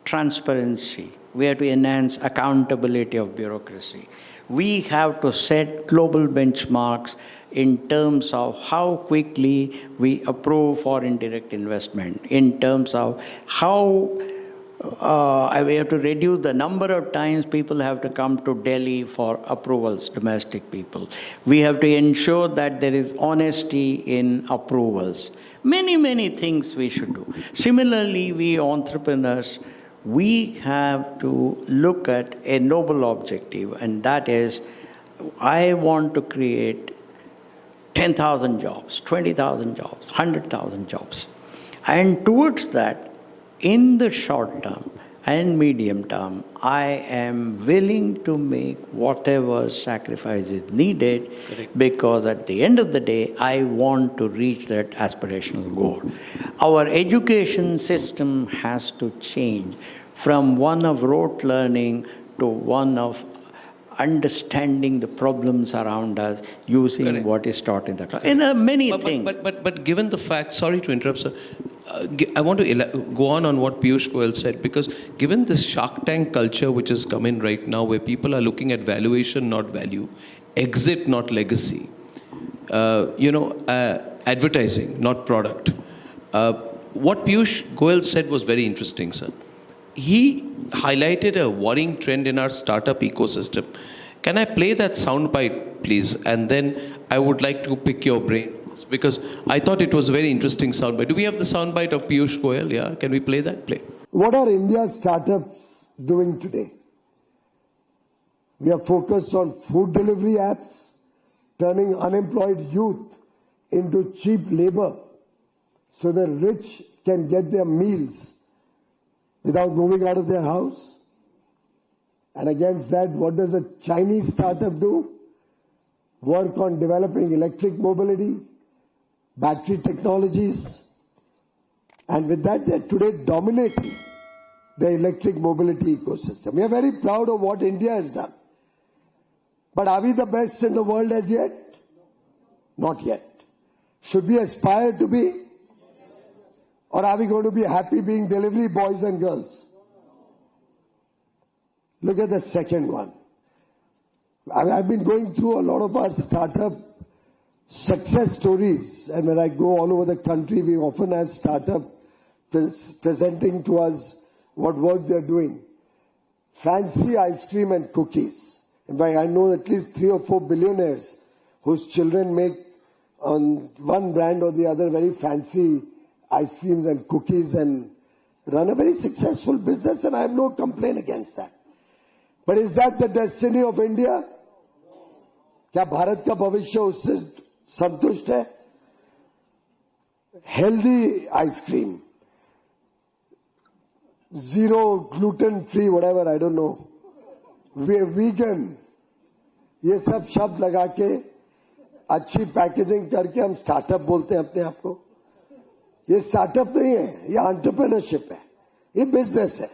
transparency, we have to enhance accountability of bureaucracy, we have to set global benchmarks in terms of how quickly we approve foreign direct investment, in terms of how we have to reduce the number of times people have to come to Delhi for approvals, domestic people. We have to ensure that there is honesty in approvals. Many, many things we should do. Similarly, we entrepreneurs, we have to look at a noble objective, and that is, I want to create 10,000 jobs, 20,000 jobs, 100,000 jobs. And towards that, in the short term and medium term, I am willing to make whatever sacrifice is needed. Correct. Because at the end of the day, I want to reach that aspirational goal. Our education system has to change from one of rote learning to one of understanding the problems around us using Correct. What is taught in the class. In many things. But given the fact, sorry to interrupt, sir, I want to go on what Piyush Goyal said, because given this Shark Tank culture which has come in right now, where people are looking at valuation, not value, exit, not legacy, advertising, not product. What Piyush Goyal said was very interesting, sir. He highlighted a worrying trend in our startup ecosystem. Can I play that soundbite, please? And then I would like to pick your brain, because I thought it was a very interesting soundbite. Do we have the soundbite of Piyush Goyal? Yeah, can we play that? Play. What are India's startups doing today? We are focused on food delivery apps, turning unemployed youth into cheap labor so the rich can get their meals without moving out of their house. And against that, what does a Chinese startup do? Work on developing electric mobility, battery technologies. And with that, they're today dominating the electric mobility ecosystem. We are very proud of what India has done. But are we the best in the world as yet? Not yet. Should we aspire to be? Or are we going to be happy being delivery boys and girls? Look at the second one. I've been going through a lot of our startup success stories, and when I go all over the country, we often have startup presenting to us what work they're doing. Fancy ice cream and cookies. In fact, I know at least 3 or 4 billionaires whose children make on one brand or the other very fancy ice creams and cookies and run a very successful business, and I have no complaint against that. But is that the destiny of India? क्या भारत का भविष्य उससे संतुष्ट है? Healthy ice cream, zero gluten free, whatever, I don't know. Vegan. ये सब शब्द लगा के अच्छी पैकेजिंग करके हम स्टार्टअप बोलते हैं अपने आप को. ये स्टार्टअप नहीं है, ये एंटरप्रेन्योरशिप है, ये बिजनेस है.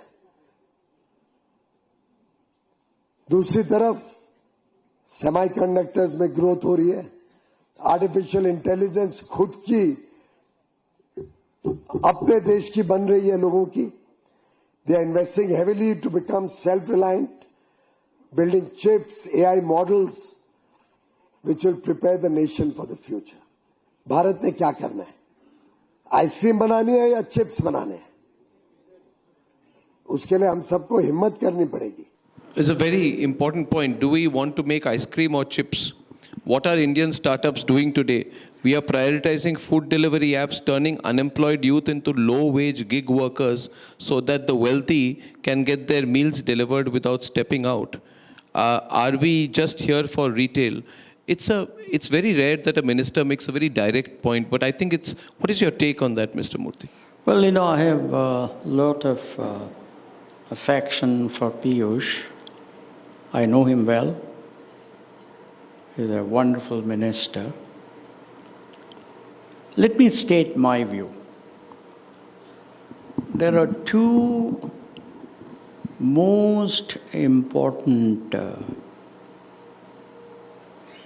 दूसरी तरफ सेमीकंडक्टर्स में ग्रोथ हो रही है. आर्टिफिशियल इंटेलिजेंस खुद की अपने देश की बन रही है लोगों की. They are investing heavily to become self reliant, building chips, AI models, which will prepare the nation for the future. Bharat ने क्या करना है? आइसक्रीम बनानी है या चिप्स बनाने हैं? उसके लिए हम सबको हिम्मत करनी पड़ेगी. It's a very important point. Do we want to make ice cream or chips? What are Indian startups doing today? We are prioritizing food delivery apps, turning unemployed youth into low-wage gig workers so that the wealthy can get their meals delivered without stepping out. Are we just here for retail? It's very rare that a minister makes a very direct point, but I think what is your take on that, Mr. Murthy? Well, I have a lot of affection for Piyush. I know him well. He's a wonderful minister. Let me state my view. There are two most important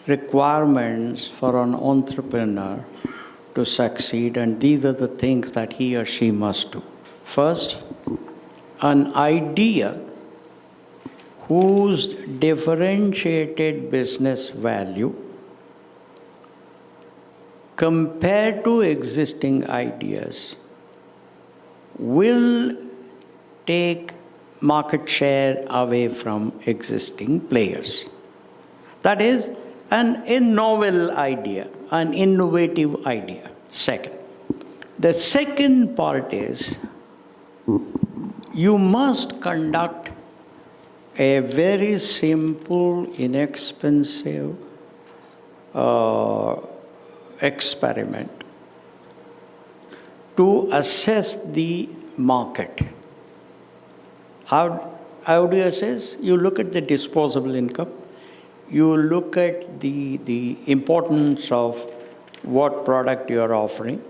requirements for an entrepreneur to succeed, and these are the things that he or she must do. First, an idea whose differentiated business value compared to existing ideas will take market share away from existing players. That is a novel idea, an innovative idea. Second, the second part is you must conduct a very simple, inexpensive experiment to assess the market. How do you assess? You look at the disposable income. You look at the importance of what product you are offering,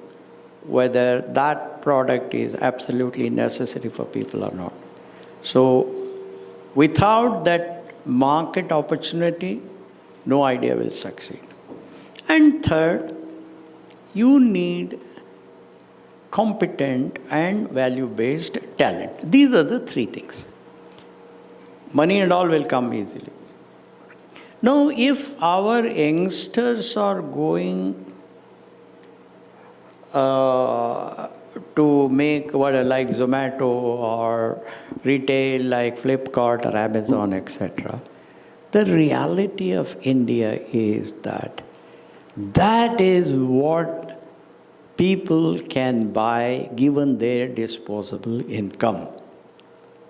whether that product is absolutely necessary for people or not. So, without that market opportunity, no idea will succeed. And third, you need competent and value-based talent. These are the three things. Money and all will come easily. Now, if our youngsters are going to make like Zomato or retail like Flipkart or Amazon, etc., the reality of India is that is what people can buy given their disposable income.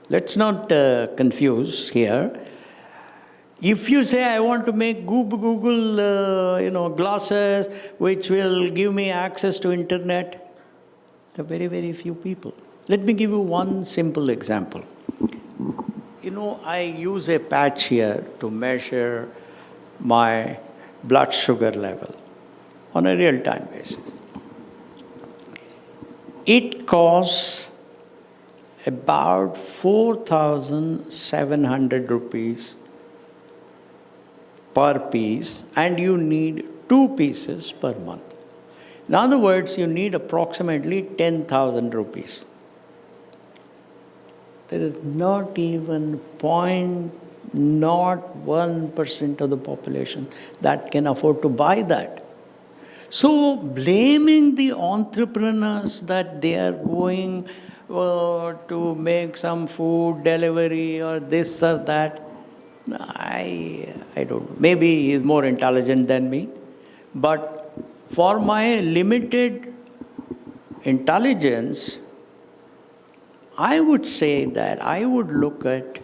Let's not confuse here. If you say, I want to make Google glasses which will give me access to internet, there are very, very few people. Let me give you one simple example. I use a patch here to measure my blood sugar level on a real-time basis. It costs about 4,700 rupees per piece, and you need 2 pieces per month. In other words, you need approximately 10,000 rupees. There is not even 0.01% of the population that can afford to buy that. So blaming the entrepreneurs that they are going to make some food delivery or this or that, I don't know. Maybe he is more intelligent than me. But for my limited intelligence, I would say that I would look at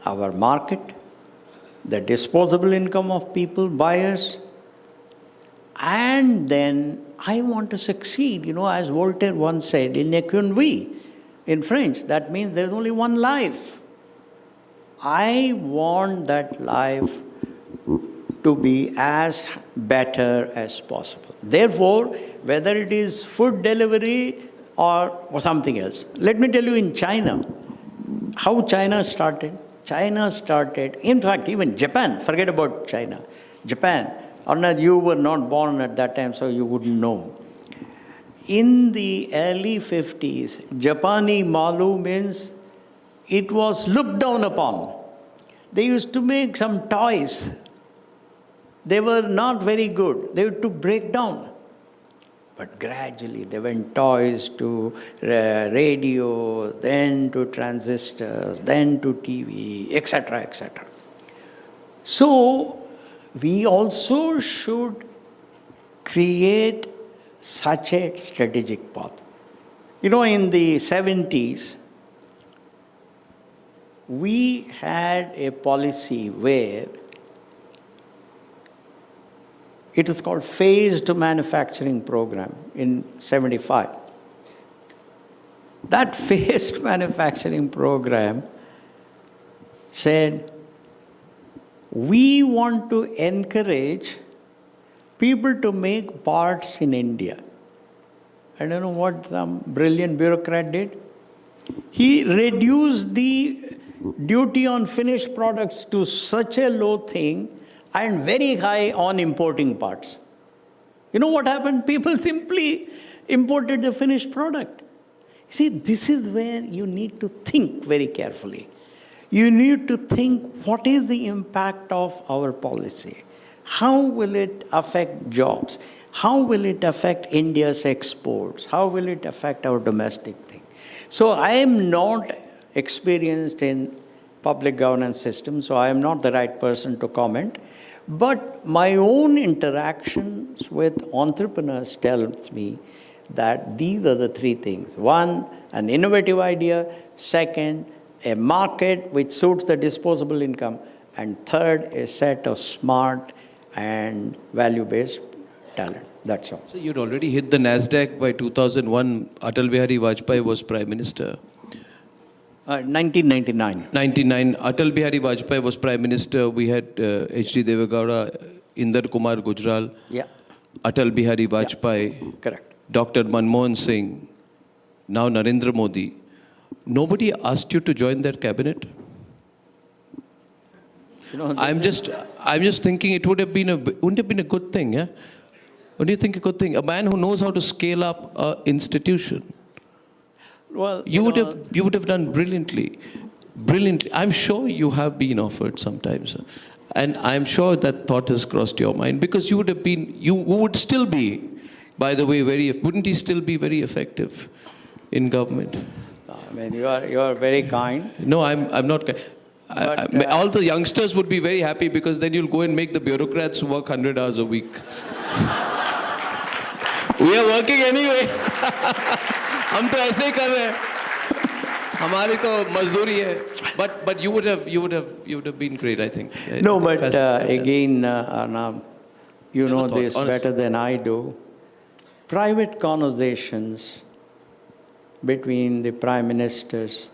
our market, the disposable income of people, buyers, and then I want to succeed. As Voltaire once said, in equum vi, in French. That means there's only one life. I want that life to be as better as possible. Therefore, whether it is food delivery or something else. Let me tell you in China, how China started. China started, in fact, even Japan, forget about China. Japan, Arnab, you were not born at that time, so you wouldn't know. In the early 50s, Japani malu means it was looked down upon. They used to make some toys. They were not very good. They were to break down. But gradually they went toys to radios, then to transistors, then to TV, etc., etc. So we also should create such a strategic path. You know, in the 70s, we had a policy where it was called phased manufacturing program in 75. That phased manufacturing program said, we want to encourage people to make parts in India. I don't know what some brilliant bureaucrat did. He reduced the duty on finished products to such a low thing and very high on importing parts. You know what happened? People simply imported the finished product. See, this is where you need to think very carefully. You need to think, what is the impact of our policy? How will it affect jobs? How will it affect India's exports? How will it affect our domestic thing? So I am not experienced in public governance systems, so I am not the right person to comment. But my own interactions with entrepreneurs tells me that these are the three things. One, an innovative idea. Second, a market which suits the disposable income. And third, a set of smart and value-based talent. That's all. So you'd already hit the NASDAQ by 2001. Atal Bihari Vajpayee was Prime Minister. 1999. 99. Atal Bihari Vajpayee was Prime Minister. We had H.D. Devegowda, Inder Kumar Gujral, Yeah, Atal Bihari Vajpayee, correct. Dr. Manmohan Singh, now Narendra Modi. Nobody asked you to join their cabinet? You know, I'm just thinking it wouldn't have been a good thing, yeah? What do you think a good thing? A man who knows how to scale up an institution. well, You would have done brilliantly. Brilliantly. I'm sure you have been offered sometimes. And I'm sure that thought has crossed your mind because you would still be, by the way, wouldn't he still be very effective in government? I mean, you are very kind. No, I'm not. But, All the youngsters would be very happy because then you'll go and make the bureaucrats work 100 hours a week. We are working anyway. हम तो ऐसे ही कर रहे हैं. हमारी तो मजदूरी है. But you would have been great, I think. No, but again, Arnab, you know thought, this honestly. better than I do. Private conversations between the prime ministers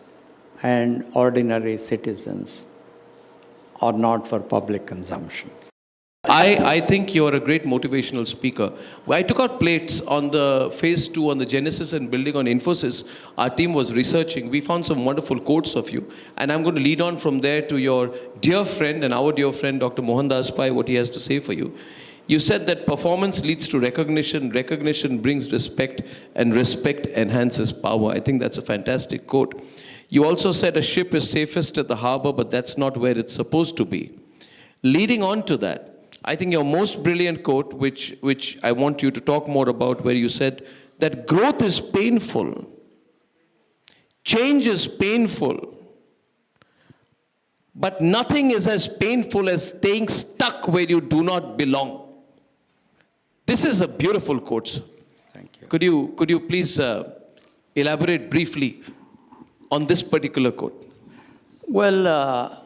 and ordinary citizens are not for public consumption. I think you're a great motivational speaker. I took out plates on the phase 2 on the genesis and building on Infosys. Our team was researching. We found some wonderful quotes of you. And I'm going to lead on from there to your dear friend and our dear friend, Dr. Mohandas Pai, what he has to say for you. You said that performance leads to recognition, recognition brings respect, and respect enhances power. I think that's a fantastic quote. You also said a ship is safest at the harbor, but that's not where it's supposed to be. Leading on to that, I think your most brilliant quote, which I want you to talk more about, where you said that growth is painful, change is painful, but nothing is as painful as staying stuck where you do not belong. This is a beautiful quote, sir. Thank you. Could you please elaborate briefly on this particular quote? Well,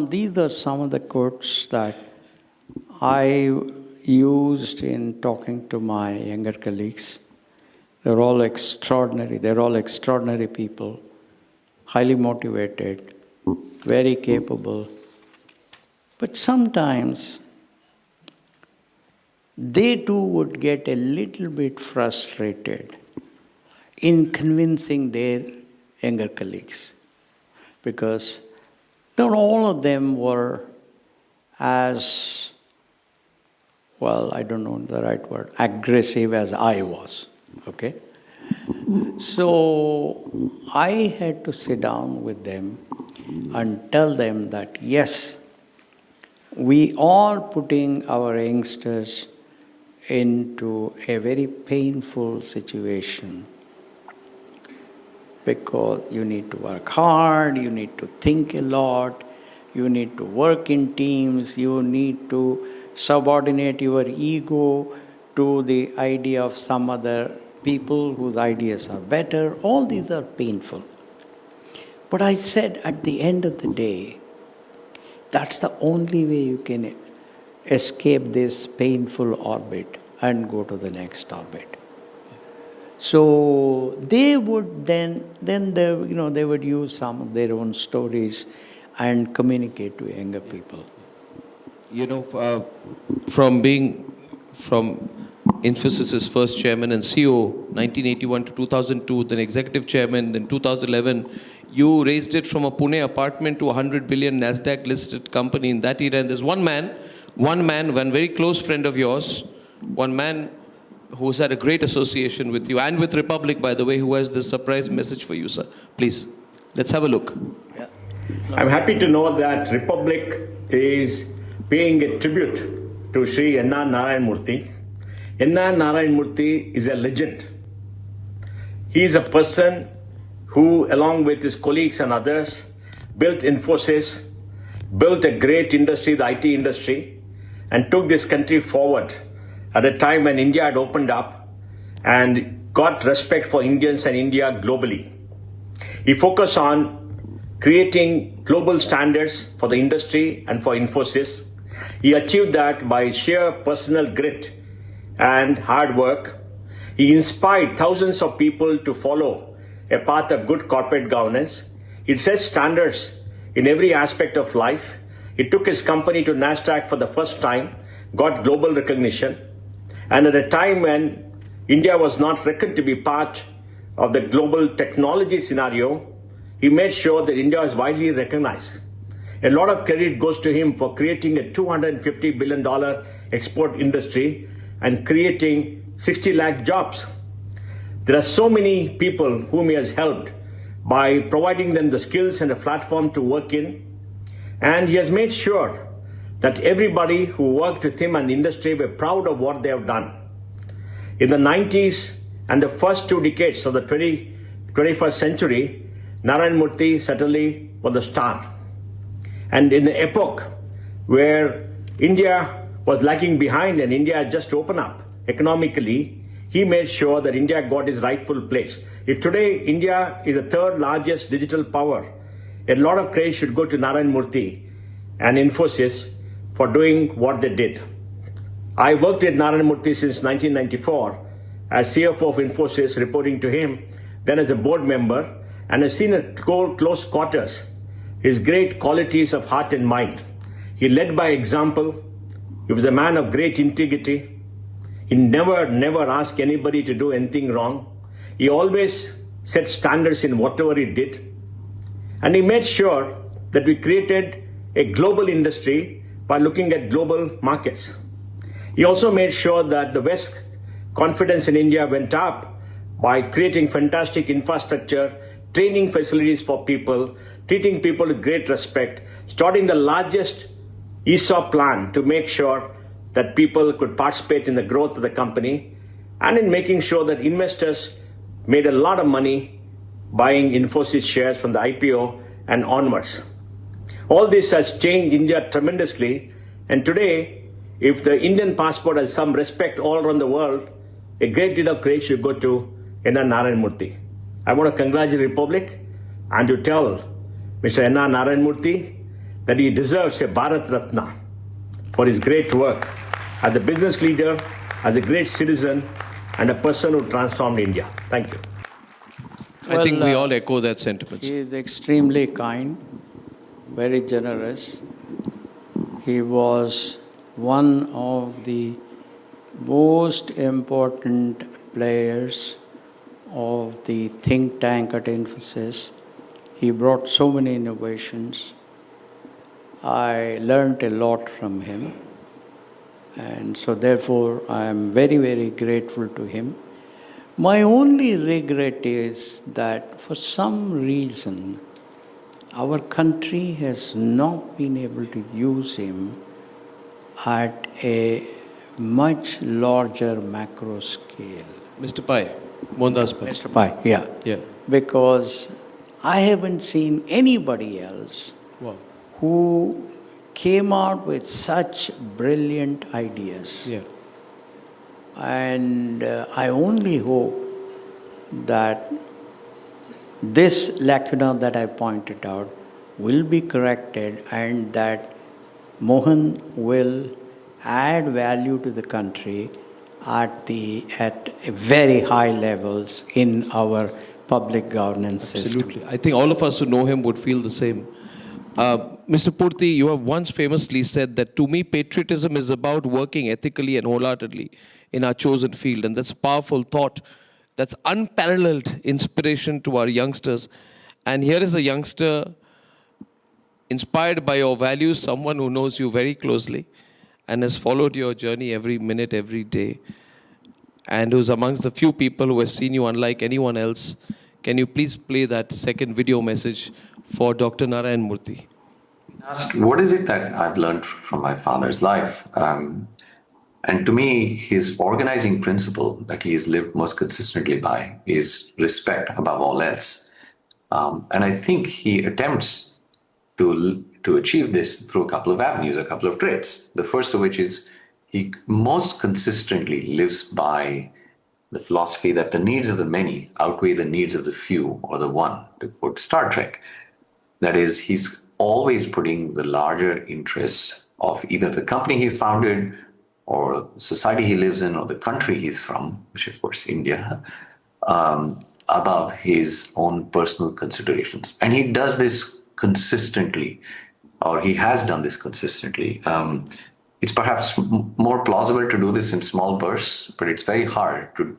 these are some of the quotes that I used in talking to my younger colleagues. They're all extraordinary. They're all extraordinary people, highly motivated, very capable. But sometimes they too would get a little bit frustrated in convincing their younger colleagues, because not all of them were as, well, I don't know the right word, aggressive as I was, okay? So I had to sit down with them and tell them that, yes, we are putting our youngsters into a very painful situation, because you need to work hard, you need to think a lot, you need to work in teams, you need to subordinate your ego to the idea of some other people whose ideas are better. All these are painful. But I said, at the end of the day, that's the only way you can escape this painful orbit and go to the next orbit. So they would then they would use some of their own stories and communicate to younger people. You know, from Infosys' first chairman and CEO, 1981 to 2002, then executive chairman, then 2011, you raised it from a Pune apartment to a 100 billion Nasdaq listed company in that era. And there's one man, one very close friend of yours, one man who's had a great association with you and with Republic, by the way, who has this surprise message for you, sir. Please, let's have a look. Yeah. I'm happy to know that Republic is paying a tribute to Sri N.R Narayana Murthy. N.R Narayana Murthy is a legend. He is a person who, along with his colleagues and others, built Infosys, built a great industry, the IT industry, and took this country forward at a time when India had opened up and got respect for Indians and India globally. He focused on creating global standards for the industry and for Infosys. He achieved that by sheer personal grit and hard work. He inspired thousands of people to follow a path of good corporate governance. He set standards in every aspect of life. He took his company to NASDAQ for the first time, got global recognition. And at a time when India was not reckoned to be part of the global technology scenario, he made sure that India is widely recognized. A lot of credit goes to him for creating a $250 billion export industry and creating 60 lakh jobs. There are so many people whom he has helped by providing them the skills and a platform to work in. And he has made sure that everybody who worked with him and the industry were proud of what they have done. In the 90s and the first 2 decades of the 21st century, Narayana Murthy certainly was the star. And in the epoch where India was lagging behind and India had just opened up economically, he made sure that India got its rightful place. If today India is the 3rd largest digital power, a lot of credit should go to Narayana Murthy and Infosys for doing what they did. I worked with Narayana Murthy since 1994 as CFO of Infosys, reporting to him, then as a board member, and I've seen at close quarters his great qualities of heart and mind. He led by example. He was a man of great integrity. He never asked anybody to do anything wrong. He always set standards in whatever he did. And he made sure that we created a global industry by looking at global markets. He also made sure that the West's confidence in India went up by creating fantastic infrastructure, training facilities for people, treating people with great respect, starting the largest ESOP plan to make sure that people could participate in the growth of the company, and in making sure that investors made a lot of money buying Infosys shares from the IPO and onwards. All this has changed India tremendously, and today, if the Indian passport has some respect all around the world, a great deal of credit should go to N.R Narayana Murthy. I want to congratulate Republic and to tell Mr. N.R Narayana Murthy that he deserves a Bharat Ratna for his great work as a business leader, as a great citizen, and a person who transformed India. Thank you. I think we Well, all echo that sentiment. He is extremely kind, very generous. He was one of the most important players of the think tank at Infosys. He brought so many innovations. I learned a lot from him. And so, therefore, I am very, very grateful to him. My only regret is that for some reason, our country has not been able to use him at a much larger macro scale. Mr. Pai, Mohandas Pai. Mr. Pai, yeah. Yeah. Because I haven't seen anybody else Wow. who came out with such brilliant ideas. Yeah. And I only hope that this lacuna that I pointed out will be corrected and that Mohan will add value to the country at very high levels in our public governance system. Absolutely. I think all of us who know him would feel the same. Mr. Purthy, you have once famously said that to me, patriotism is about working ethically and wholeheartedly in our chosen field. And that's a powerful thought. That's unparalleled inspiration to our youngsters. And here is a youngster inspired by your values, someone who knows you very closely and has followed your journey every minute, every day, and who's amongst the few people who has seen you unlike anyone else. Can you please play that second video message for Dr. Narayana Murthy? Asked, what is it that I've learned from my father's life? And to me, his organizing principle that he has lived most consistently by is respect above all else. And I think he attempts to achieve this through a couple of avenues, a couple of traits. The first of which is he most consistently lives by the philosophy that the needs of the many outweigh the needs of the few or the one, to quote Star Trek. That is, he's always putting the larger interests of either the company he founded or the society he lives in or the country he's from, which of course India, above his own personal considerations. And he does this consistently, or he has done this consistently. It's perhaps more plausible to do this in small bursts, but it's very hard to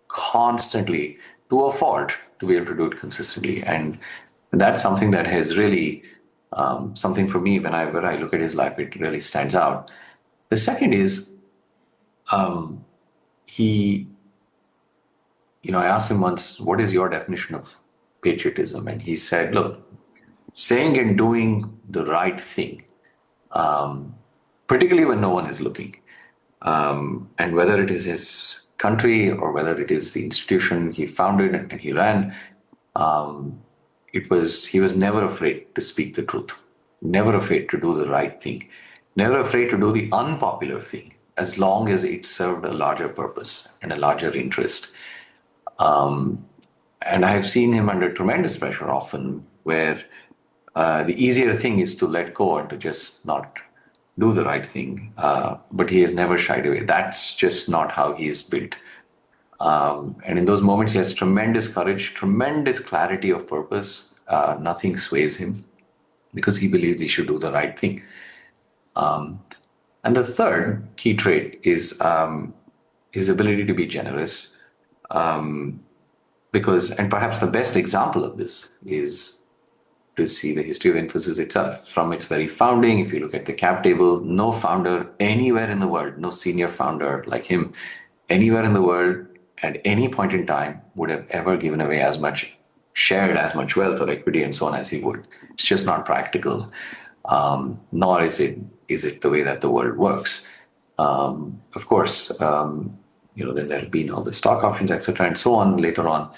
constantly, to a fault, to be able to do it consistently. And that's something that has really, something for me, when I look at his life, it really stands out. The second is, I asked him once, what is your definition of patriotism? And he said, look, saying and doing the right thing, particularly when no one is looking, and whether it is his country or whether it is the institution he founded and he ran, he was never afraid to speak the truth, never afraid to do the right thing, never afraid to do the unpopular thing, as long as it served a larger purpose and a larger interest. And I have seen him under tremendous pressure often, where the easier thing is to let go and to just not do the right thing. But he has never shied away. That's just not how he is built. And in those moments, he has tremendous courage, tremendous clarity of purpose. Nothing sways him because he believes he should do the right thing. And the third key trait is his ability to be generous. Because, and perhaps the best example of this is to see the history of Infosys itself. From its very founding, if you look at the cap table, no founder anywhere in the world, no senior founder like him, anywhere in the world at any point in time would have ever given away as much, shared as much wealth or equity and so on as he would. It's just not practical, nor is it the way that the world works. Of course, then there'll be all the stock options, etc., and so on later on.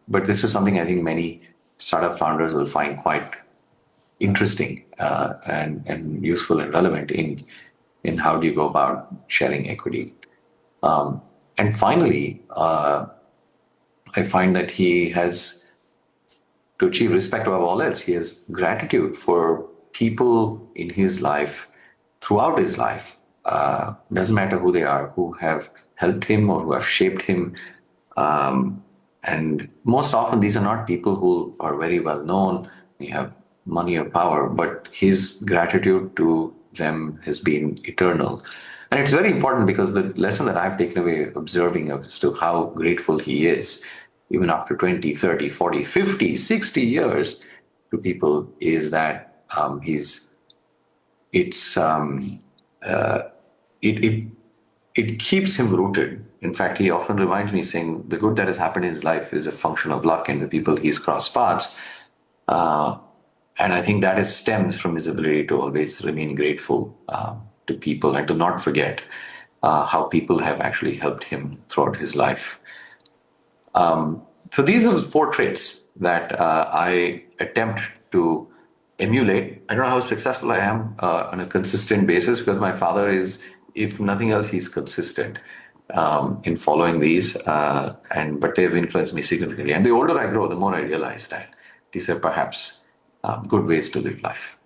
But this is something I think many startup founders will find quite interesting and useful and relevant in how do you go about sharing equity. And finally, I find that he has, to achieve respect above all else, he has gratitude for people in his life, throughout his life, doesn't matter who they are, who have helped him or who have shaped him. And most often, these are not people who are very well known, they have money or power, but his gratitude to them has been eternal. And it's very important because the lesson that I've taken away observing as to how grateful he is, even after 20, 30, 40, 50, 60 years to people, is that it's it it keeps him rooted. In fact, he often reminds me saying the good that has happened in his life is a function of luck and the people he's crossed paths. And I think that it stems from his ability to always remain grateful to people and to not forget how people have actually helped him throughout his life. So these are the 4 traits that I attempt to emulate. I don't know how successful I am on a consistent basis because my father is, if nothing else, he's consistent in following these. But they've influenced me significantly. And the older I grow, the more I realize that these are perhaps good ways to live life.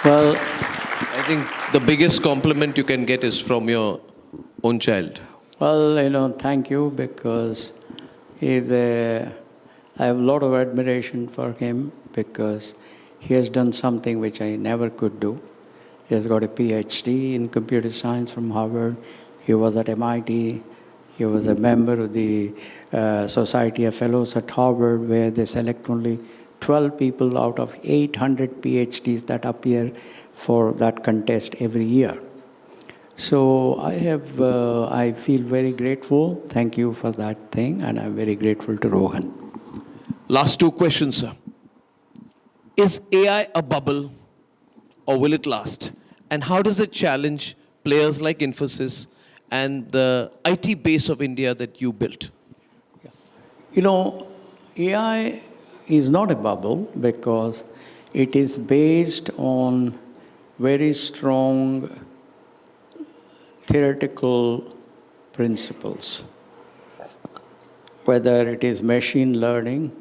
Well, I think the biggest compliment you can get is from your own child. well, thank you, because I have a lot of admiration for him because he has done something which I never could do. He has got a PhD in computer science from Harvard. He was at MIT. He was a member of the Society of Fellows at Harvard, where they select only 12 people out of 800 PhDs that appear for that contest every year. So I feel very grateful. Thank you for that thing, and I'm very grateful to Rohan. Last 2 questions, sir. Is AI a bubble or will it last? And how does it challenge players like Infosys and the IT base of India that you built? AI is not a bubble because it is based on very strong theoretical principles, whether it is machine learning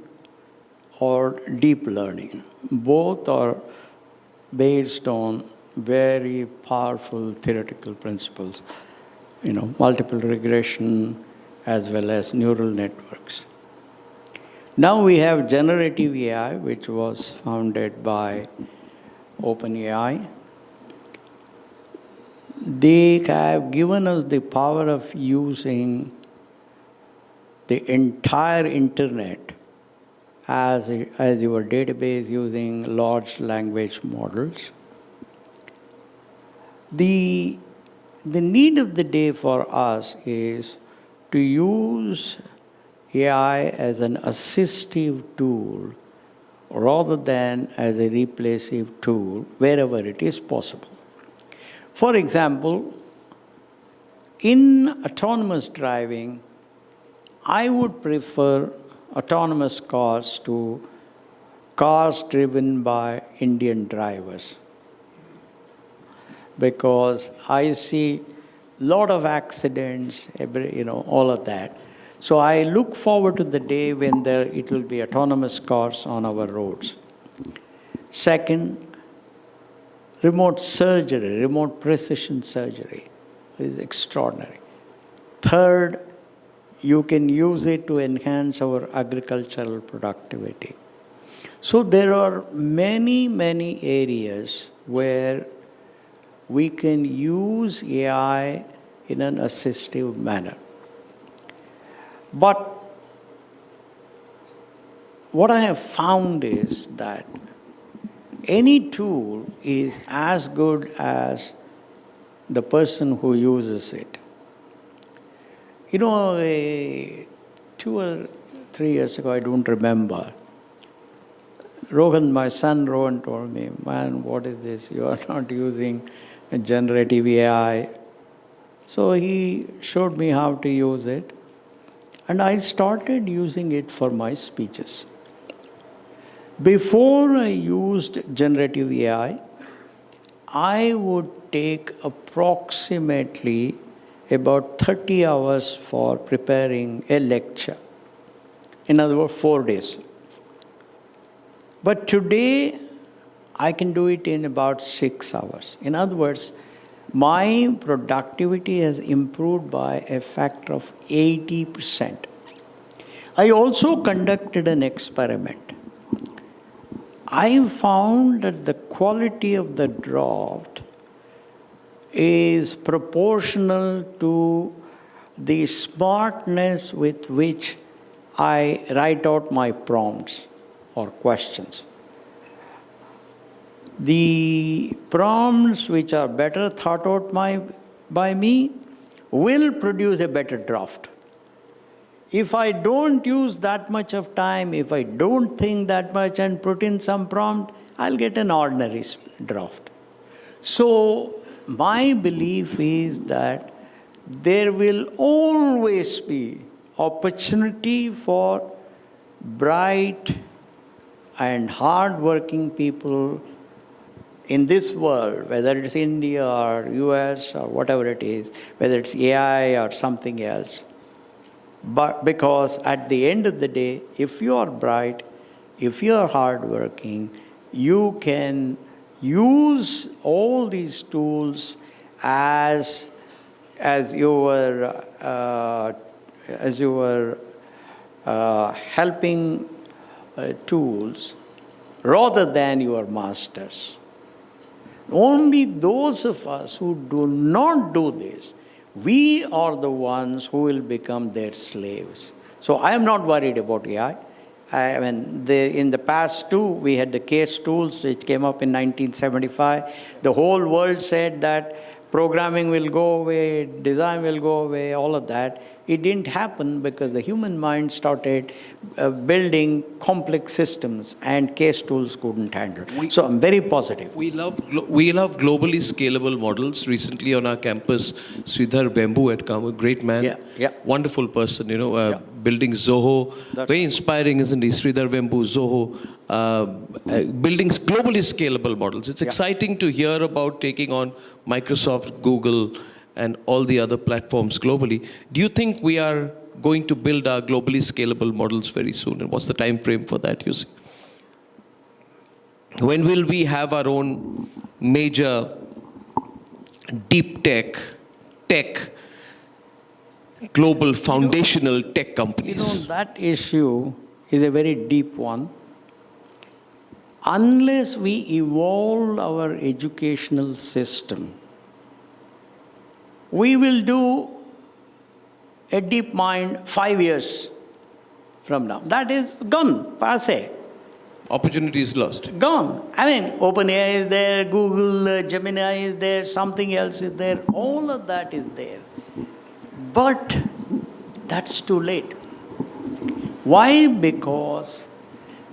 or deep learning. Both are based on very powerful theoretical principles, multiple regression as well as neural networks. Now we have generative AI, which was founded by OpenAI. They have given us the power of using the entire internet as your database using large language models. The need of the day for us is to use AI as an assistive tool rather than as a replacive tool wherever it is possible. For example, in autonomous driving, I would prefer autonomous cars to cars driven by Indian drivers, because I see a lot of accidents, all of that. So I look forward to the day when it will be autonomous cars on our roads. Second, remote surgery, remote precision surgery is extraordinary. Third, you can use it to enhance our agricultural productivity. So there are many, many areas where we can use AI in an assistive manner. But what I have found is that any tool is as good as the person who uses it. 2 or 3 years ago, I don't remember, my son Rohan told me, "Man, what is this? You are not using generative AI." So he showed me how to use it, and I started using it for my speeches. Before I used generative AI, I would take approximately about 30 hours for preparing a lecture. In other words, 4 days. But today, I can do it in about 6 hours. In other words, my productivity has improved by a factor of 80%. I also conducted an experiment. I found that the quality of the draft is proportional to the smartness with which I write out my prompts or questions. The prompts which are better thought out by me will produce a better draft. If I don't use that much of time, if I don't think that much and put in some prompt, I'll get an ordinary draft. So my belief is that there will always be opportunity for bright and hard-working people in this world, whether it's India or US or whatever it is, whether it's AI or something else. But because at the end of the day, if you are bright, if you are hardworking, you can use all these tools as you were helping tools rather than your masters. Only those of us who do not do this, we are the ones who will become their slaves. So I am not worried about AI. I mean, in the past too, we had the case tools which came up in 1975. The whole world said that programming will go away, design will go away, all of that. It didn't happen because the human mind started building complex systems and case tools couldn't handle. So I'm very positive. We love globally scalable models. Recently on our campus, Sridhar Bembu had come, a great man, wonderful person, building Zoho. Very inspiring, isn't he? Sridhar Bembu, Zoho, building globally scalable models. It's exciting to hear about taking on Microsoft, Google, and all the other platforms globally. Do you think we are going to build our globally scalable models very soon? And what's the time frame for that, you see? When will we have our own major deep tech, global foundational tech companies? That issue is a very deep one. Unless we evolve our educational system, we will do a deep mind 5 years from now. That is gone, passé. Opportunity is lost. Gone. I mean, OpenAI is there, Google, Gemini is there, something else is there. All of that is there. But that's too late. Why? Because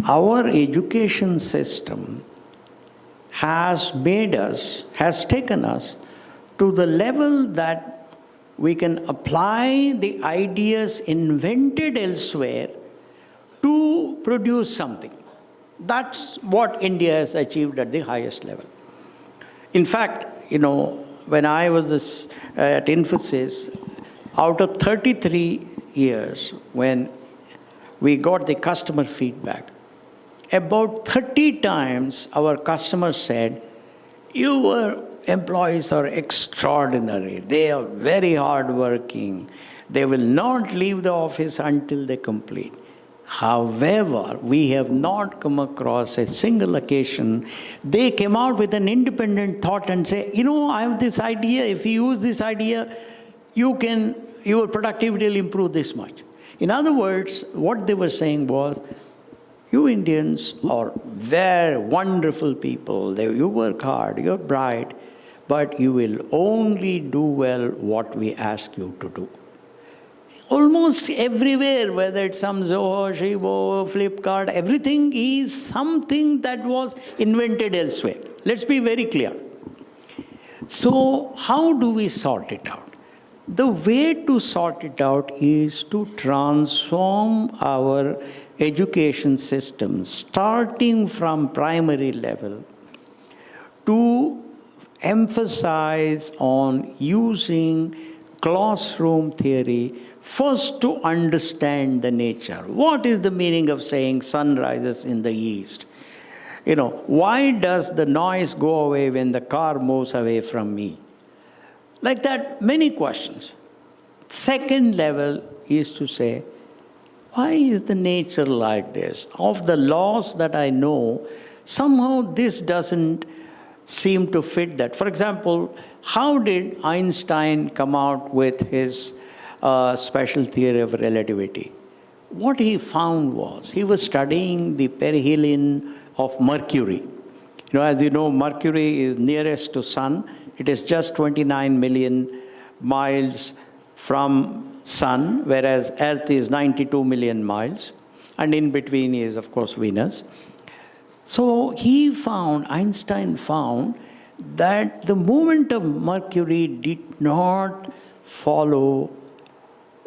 our education system has taken us to the level that we can apply the ideas invented elsewhere to produce something. That's what India has achieved at the highest level. In fact, when I was at Infosys, out of 33 years, when we got the customer feedback, about 30 times our customers said, your employees are extraordinary. They are very hardworking. They will not leave the office until they complete. However, we have not come across a single occasion. They came out with an independent thought and say, I have this idea. If you use this idea, your productivity will improve this much. In other words, what they were saying was, you Indians are very wonderful people. You work hard, you're bright, but you will only do well what we ask you to do. Almost everywhere, whether it's some Zoho, Shibo, Flipkart, everything is something that was invented elsewhere. Let's be very clear. So how do we sort it out? The way to sort it out is to transform our education system, starting from primary level, to emphasize on using classroom theory first to understand the nature. What is the meaning of saying sun rises in the east? Why does the noise go away when the car moves away from me? Like that, many questions. Second level is to say, why is the nature like this? Of the laws that I know, somehow this doesn't seem to fit that. For example, how did Einstein come out with his special theory of relativity? What he found was, he was studying the perihelion of Mercury. As you know, Mercury is nearest to Sun. It is just 29 million miles from Sun, whereas Earth is 92 million miles. And in between is, of course, Venus. So Einstein found that the movement of Mercury did not follow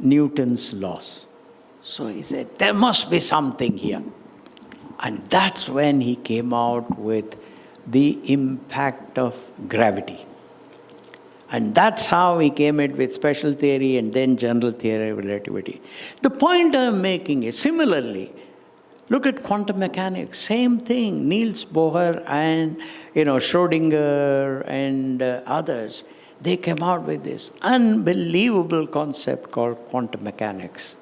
Newton's laws. So he said, there must be something here. And that's when he came out with the impact of gravity. And that's how he came in with special theory and then general theory of relativity. The point I'm making is, similarly, look at quantum mechanics, same thing. Niels Bohr and Schrödinger and others, they came out with this unbelievable concept called quantum mechanics.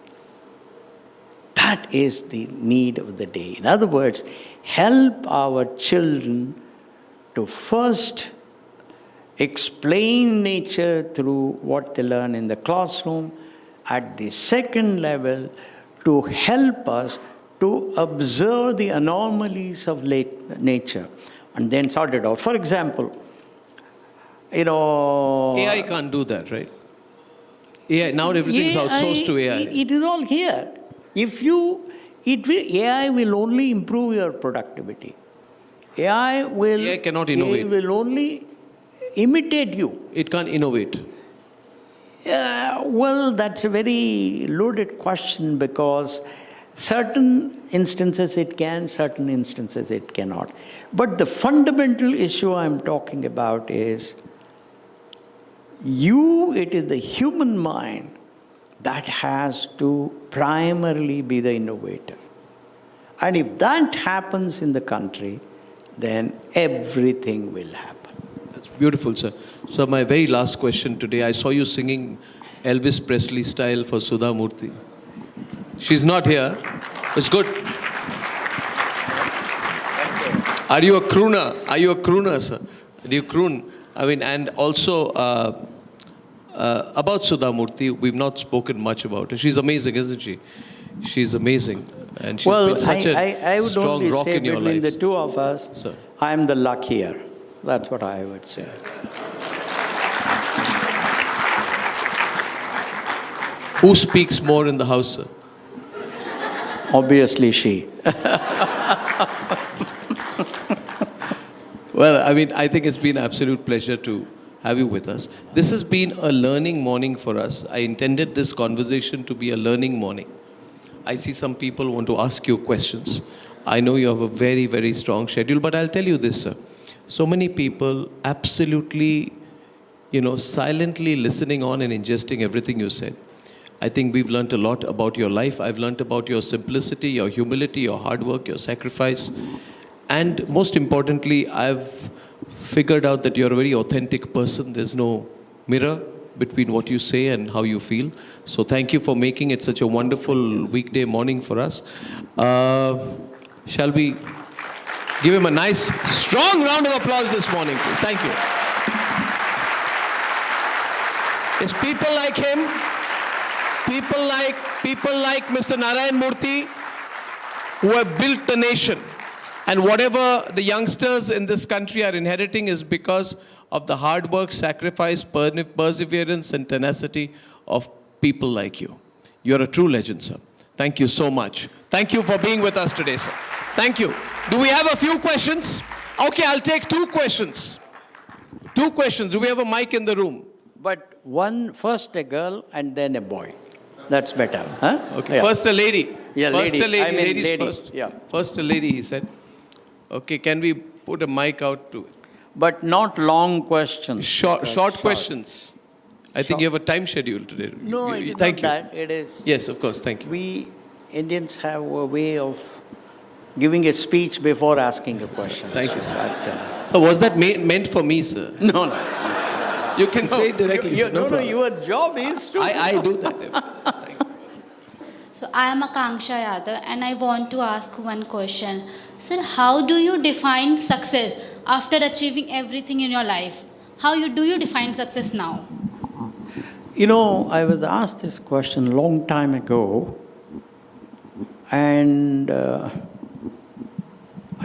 That is the need of the day. In other words, help our children to first explain nature through what they learn in the classroom. At the second level, to help us to observe the anomalies of nature and then sort it out. For example, AI can't do that, right? AI, now everything's outsourced to AI. It is all here. AI will only improve your productivity. AI cannot innovate. AI will only imitate you. It can't innovate. Well, that's a very loaded question, because certain instances it can, certain instances it cannot. But the fundamental issue I'm talking about is it is the human mind that has to primarily be the innovator. And if that happens in the country, then everything will happen. That's beautiful, sir. So my very last question today, I saw you singing Elvis Presley style for Sudha Murthy. She's not here. It's good. Are you a crooner? Are you a crooner, sir? Do you croon? And also about Sudha Murthy, we've not spoken much about her. She's amazing, isn't she? She's amazing. And she's been such a strong rock in your life. Between the two of us, Sir. I'm the luckier. That's what I would say. Who speaks more in the house, sir? Obviously she. Well, I think it's been an absolute pleasure to have you with us. This has been a learning morning for us. I intended this conversation to be a learning morning. I see some people want to ask you questions. I know you have a very, very strong schedule, but I'll tell you this, sir. So many people absolutely, silently listening on and ingesting everything you said. I think we've learned a lot about your life. I've learned about your simplicity, your humility, your hard work, your sacrifice. And most importantly, I've figured out that you're a very authentic person. There's no mirror between what you say and how you feel. So thank you for making it such a wonderful weekday morning for us. Shall we give him a nice, strong round of applause this morning, please? Thank you. It's people like him, people like Mr. Narayana Murthy, who have built the nation. And whatever the youngsters in this country are inheriting is because of the hard work, sacrifice, perseverance, and tenacity of people like you. You're a true legend, sir. Thank you so much. Thank you for being with us today, sir. Thank you. Do we have a few questions? Okay, I'll take 2 questions. 2 questions. Do we have a mic in the room? But first a girl and then a boy. That's better. Huh? Okay, Yeah. First a lady. Yeah, first lady. a lady. I mean Ladies lady. first. Yeah. First a lady, he said. Okay, can we put a mic out to But not long questions. short questions? I think you have a time schedule today. No, it is Thank not you. that. It is. Yes, of course. Thank you. We Indians have a way of giving a speech before asking a question. Thank you, sir. But, So was that meant for me, sir? no. You can say it directly. sir, no problem. your job is to. I do that. Thank you. So I am Akanksha Yadav and I want to ask one question. Sir, how do you define success after achieving everything in your life? Do you define success now? You know, I was asked this question a long time ago, and I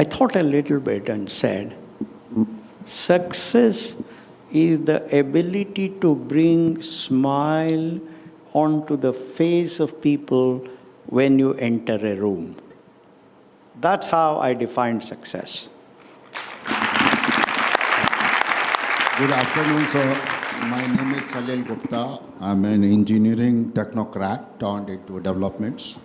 thought a little bit and said, success is the ability to bring smile onto the face of people when you enter a room. That's how I define success. Good afternoon, sir. My name is Salil Gupta. I'm an engineering technocrat turned into developments.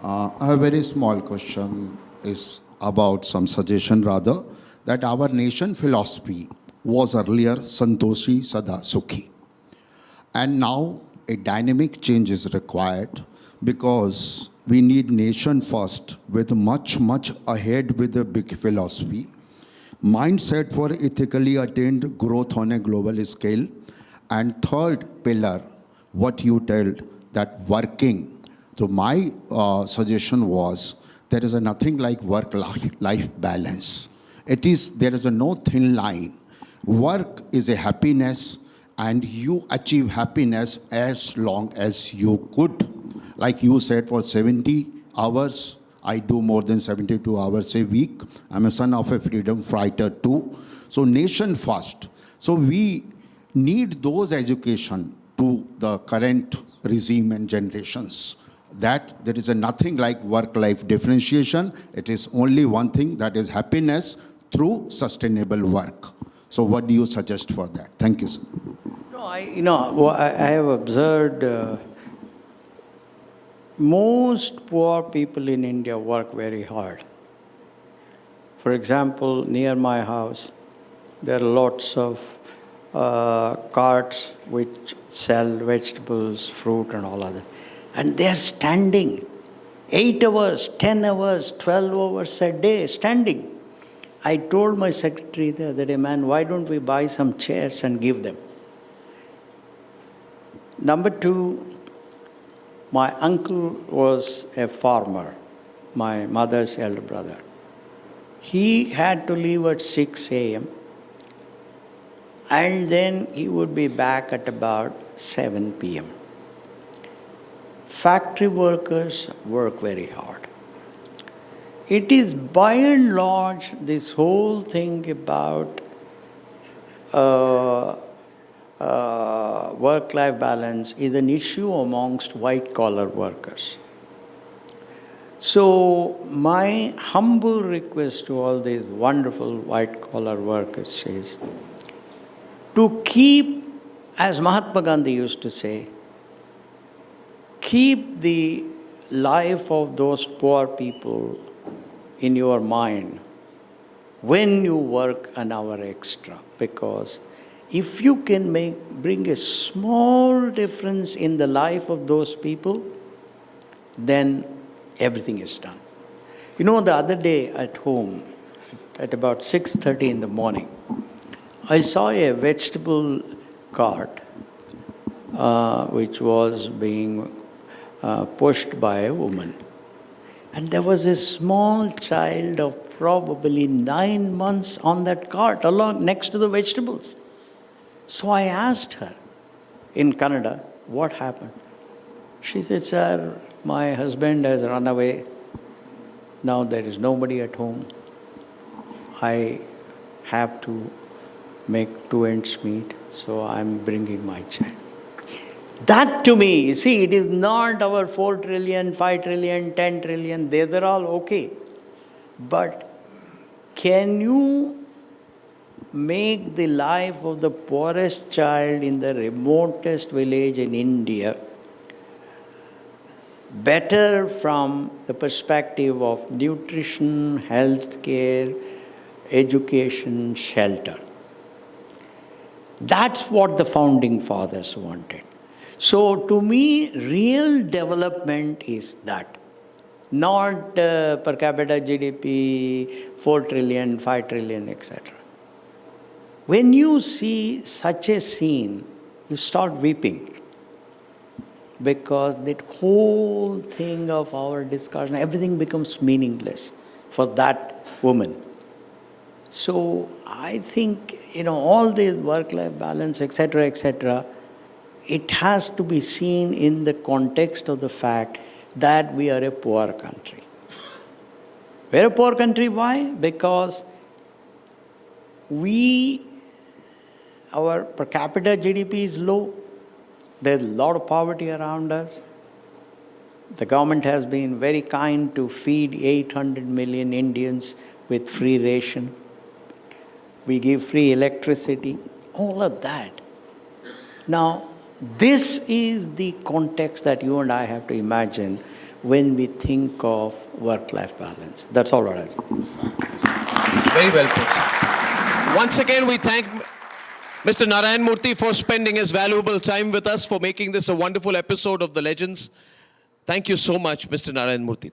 I have a very small question, is about some suggestion rather, that our nation philosophy was earlier Santoshi Sada Sukhi. And now a dynamic change is required because we need nation first with much ahead with a big philosophy. Mindset for ethically attained growth on a global scale. And third pillar, what you told, that working. So my suggestion was, there is nothing like work-life balance. There is no thin line. Work is a happiness, and you achieve happiness as long as you could. Like you said, for 70 hours, I do more than 72 hours a week. I'm a son of a freedom fighter too. So nation first. So we need those education to the current regime and generations. That there is nothing like work-life differentiation. It is only one thing, that is happiness through sustainable work. So what do you suggest for that? Thank you, sir. No, I have observed most poor people in India work very hard. For example, near my house, there are lots of carts which sell vegetables, fruit and all other. And they are standing 8 hours, 10 hours, 12 hours a day, standing. I told my secretary the other day, man, why don't we buy some chairs and give them? Number two, my uncle was a farmer, my mother's elder brother. He had to leave at 6 a.m. and then he would be back at about 7 p.m. Factory workers work very hard. It is by and large this whole thing about work-life balance is an issue amongst white-collar workers. So my humble request to all these wonderful white-collar workers is to keep, as Mahatma Gandhi used to say, keep the life of those poor people in your mind when you work an hour extra, because if you can bring a small difference in the life of those people, then everything is done. You know, the other day at home, at about 6:30 in the morning, I saw a vegetable cart which was being pushed by a woman. And there was a small child of probably 9 months on that cart along next to the vegetables. So I asked her in Kannada, what happened? She said, sir, my husband has run away. Now there is nobody at home. I have to make 2 ends meet, so I'm bringing my child. That to me, see, it is not our 4 trillion, 5 trillion, 10 trillion, these are all okay. But can you make the life of the poorest child in the remotest village in India better from the perspective of nutrition, health care, education, shelter? That's what the founding fathers wanted. So to me, real development is that. Not per capita GDP, 4 trillion, 5 trillion, etc. When you see such a scene, you start weeping. Because that whole thing of our discussion, everything becomes meaningless for that woman. So I think, all the work-life balance, etc., it has to be seen in the context of the fact that we are a poor country. We're a poor country, why? Because our per capita GDP is low. There's a lot of poverty around us. The government has been very kind to feed 800 million Indians with free ration. We give free electricity, all of that. Now, this is the context that you and I have to imagine when we think of work-life balance. That's all right. Very well put, sir. Once again, we thank Mr. Narayana Murthy for spending his valuable time with us, for making this a wonderful episode of The Legends. Thank you so much, Mr. Narayana Murthy.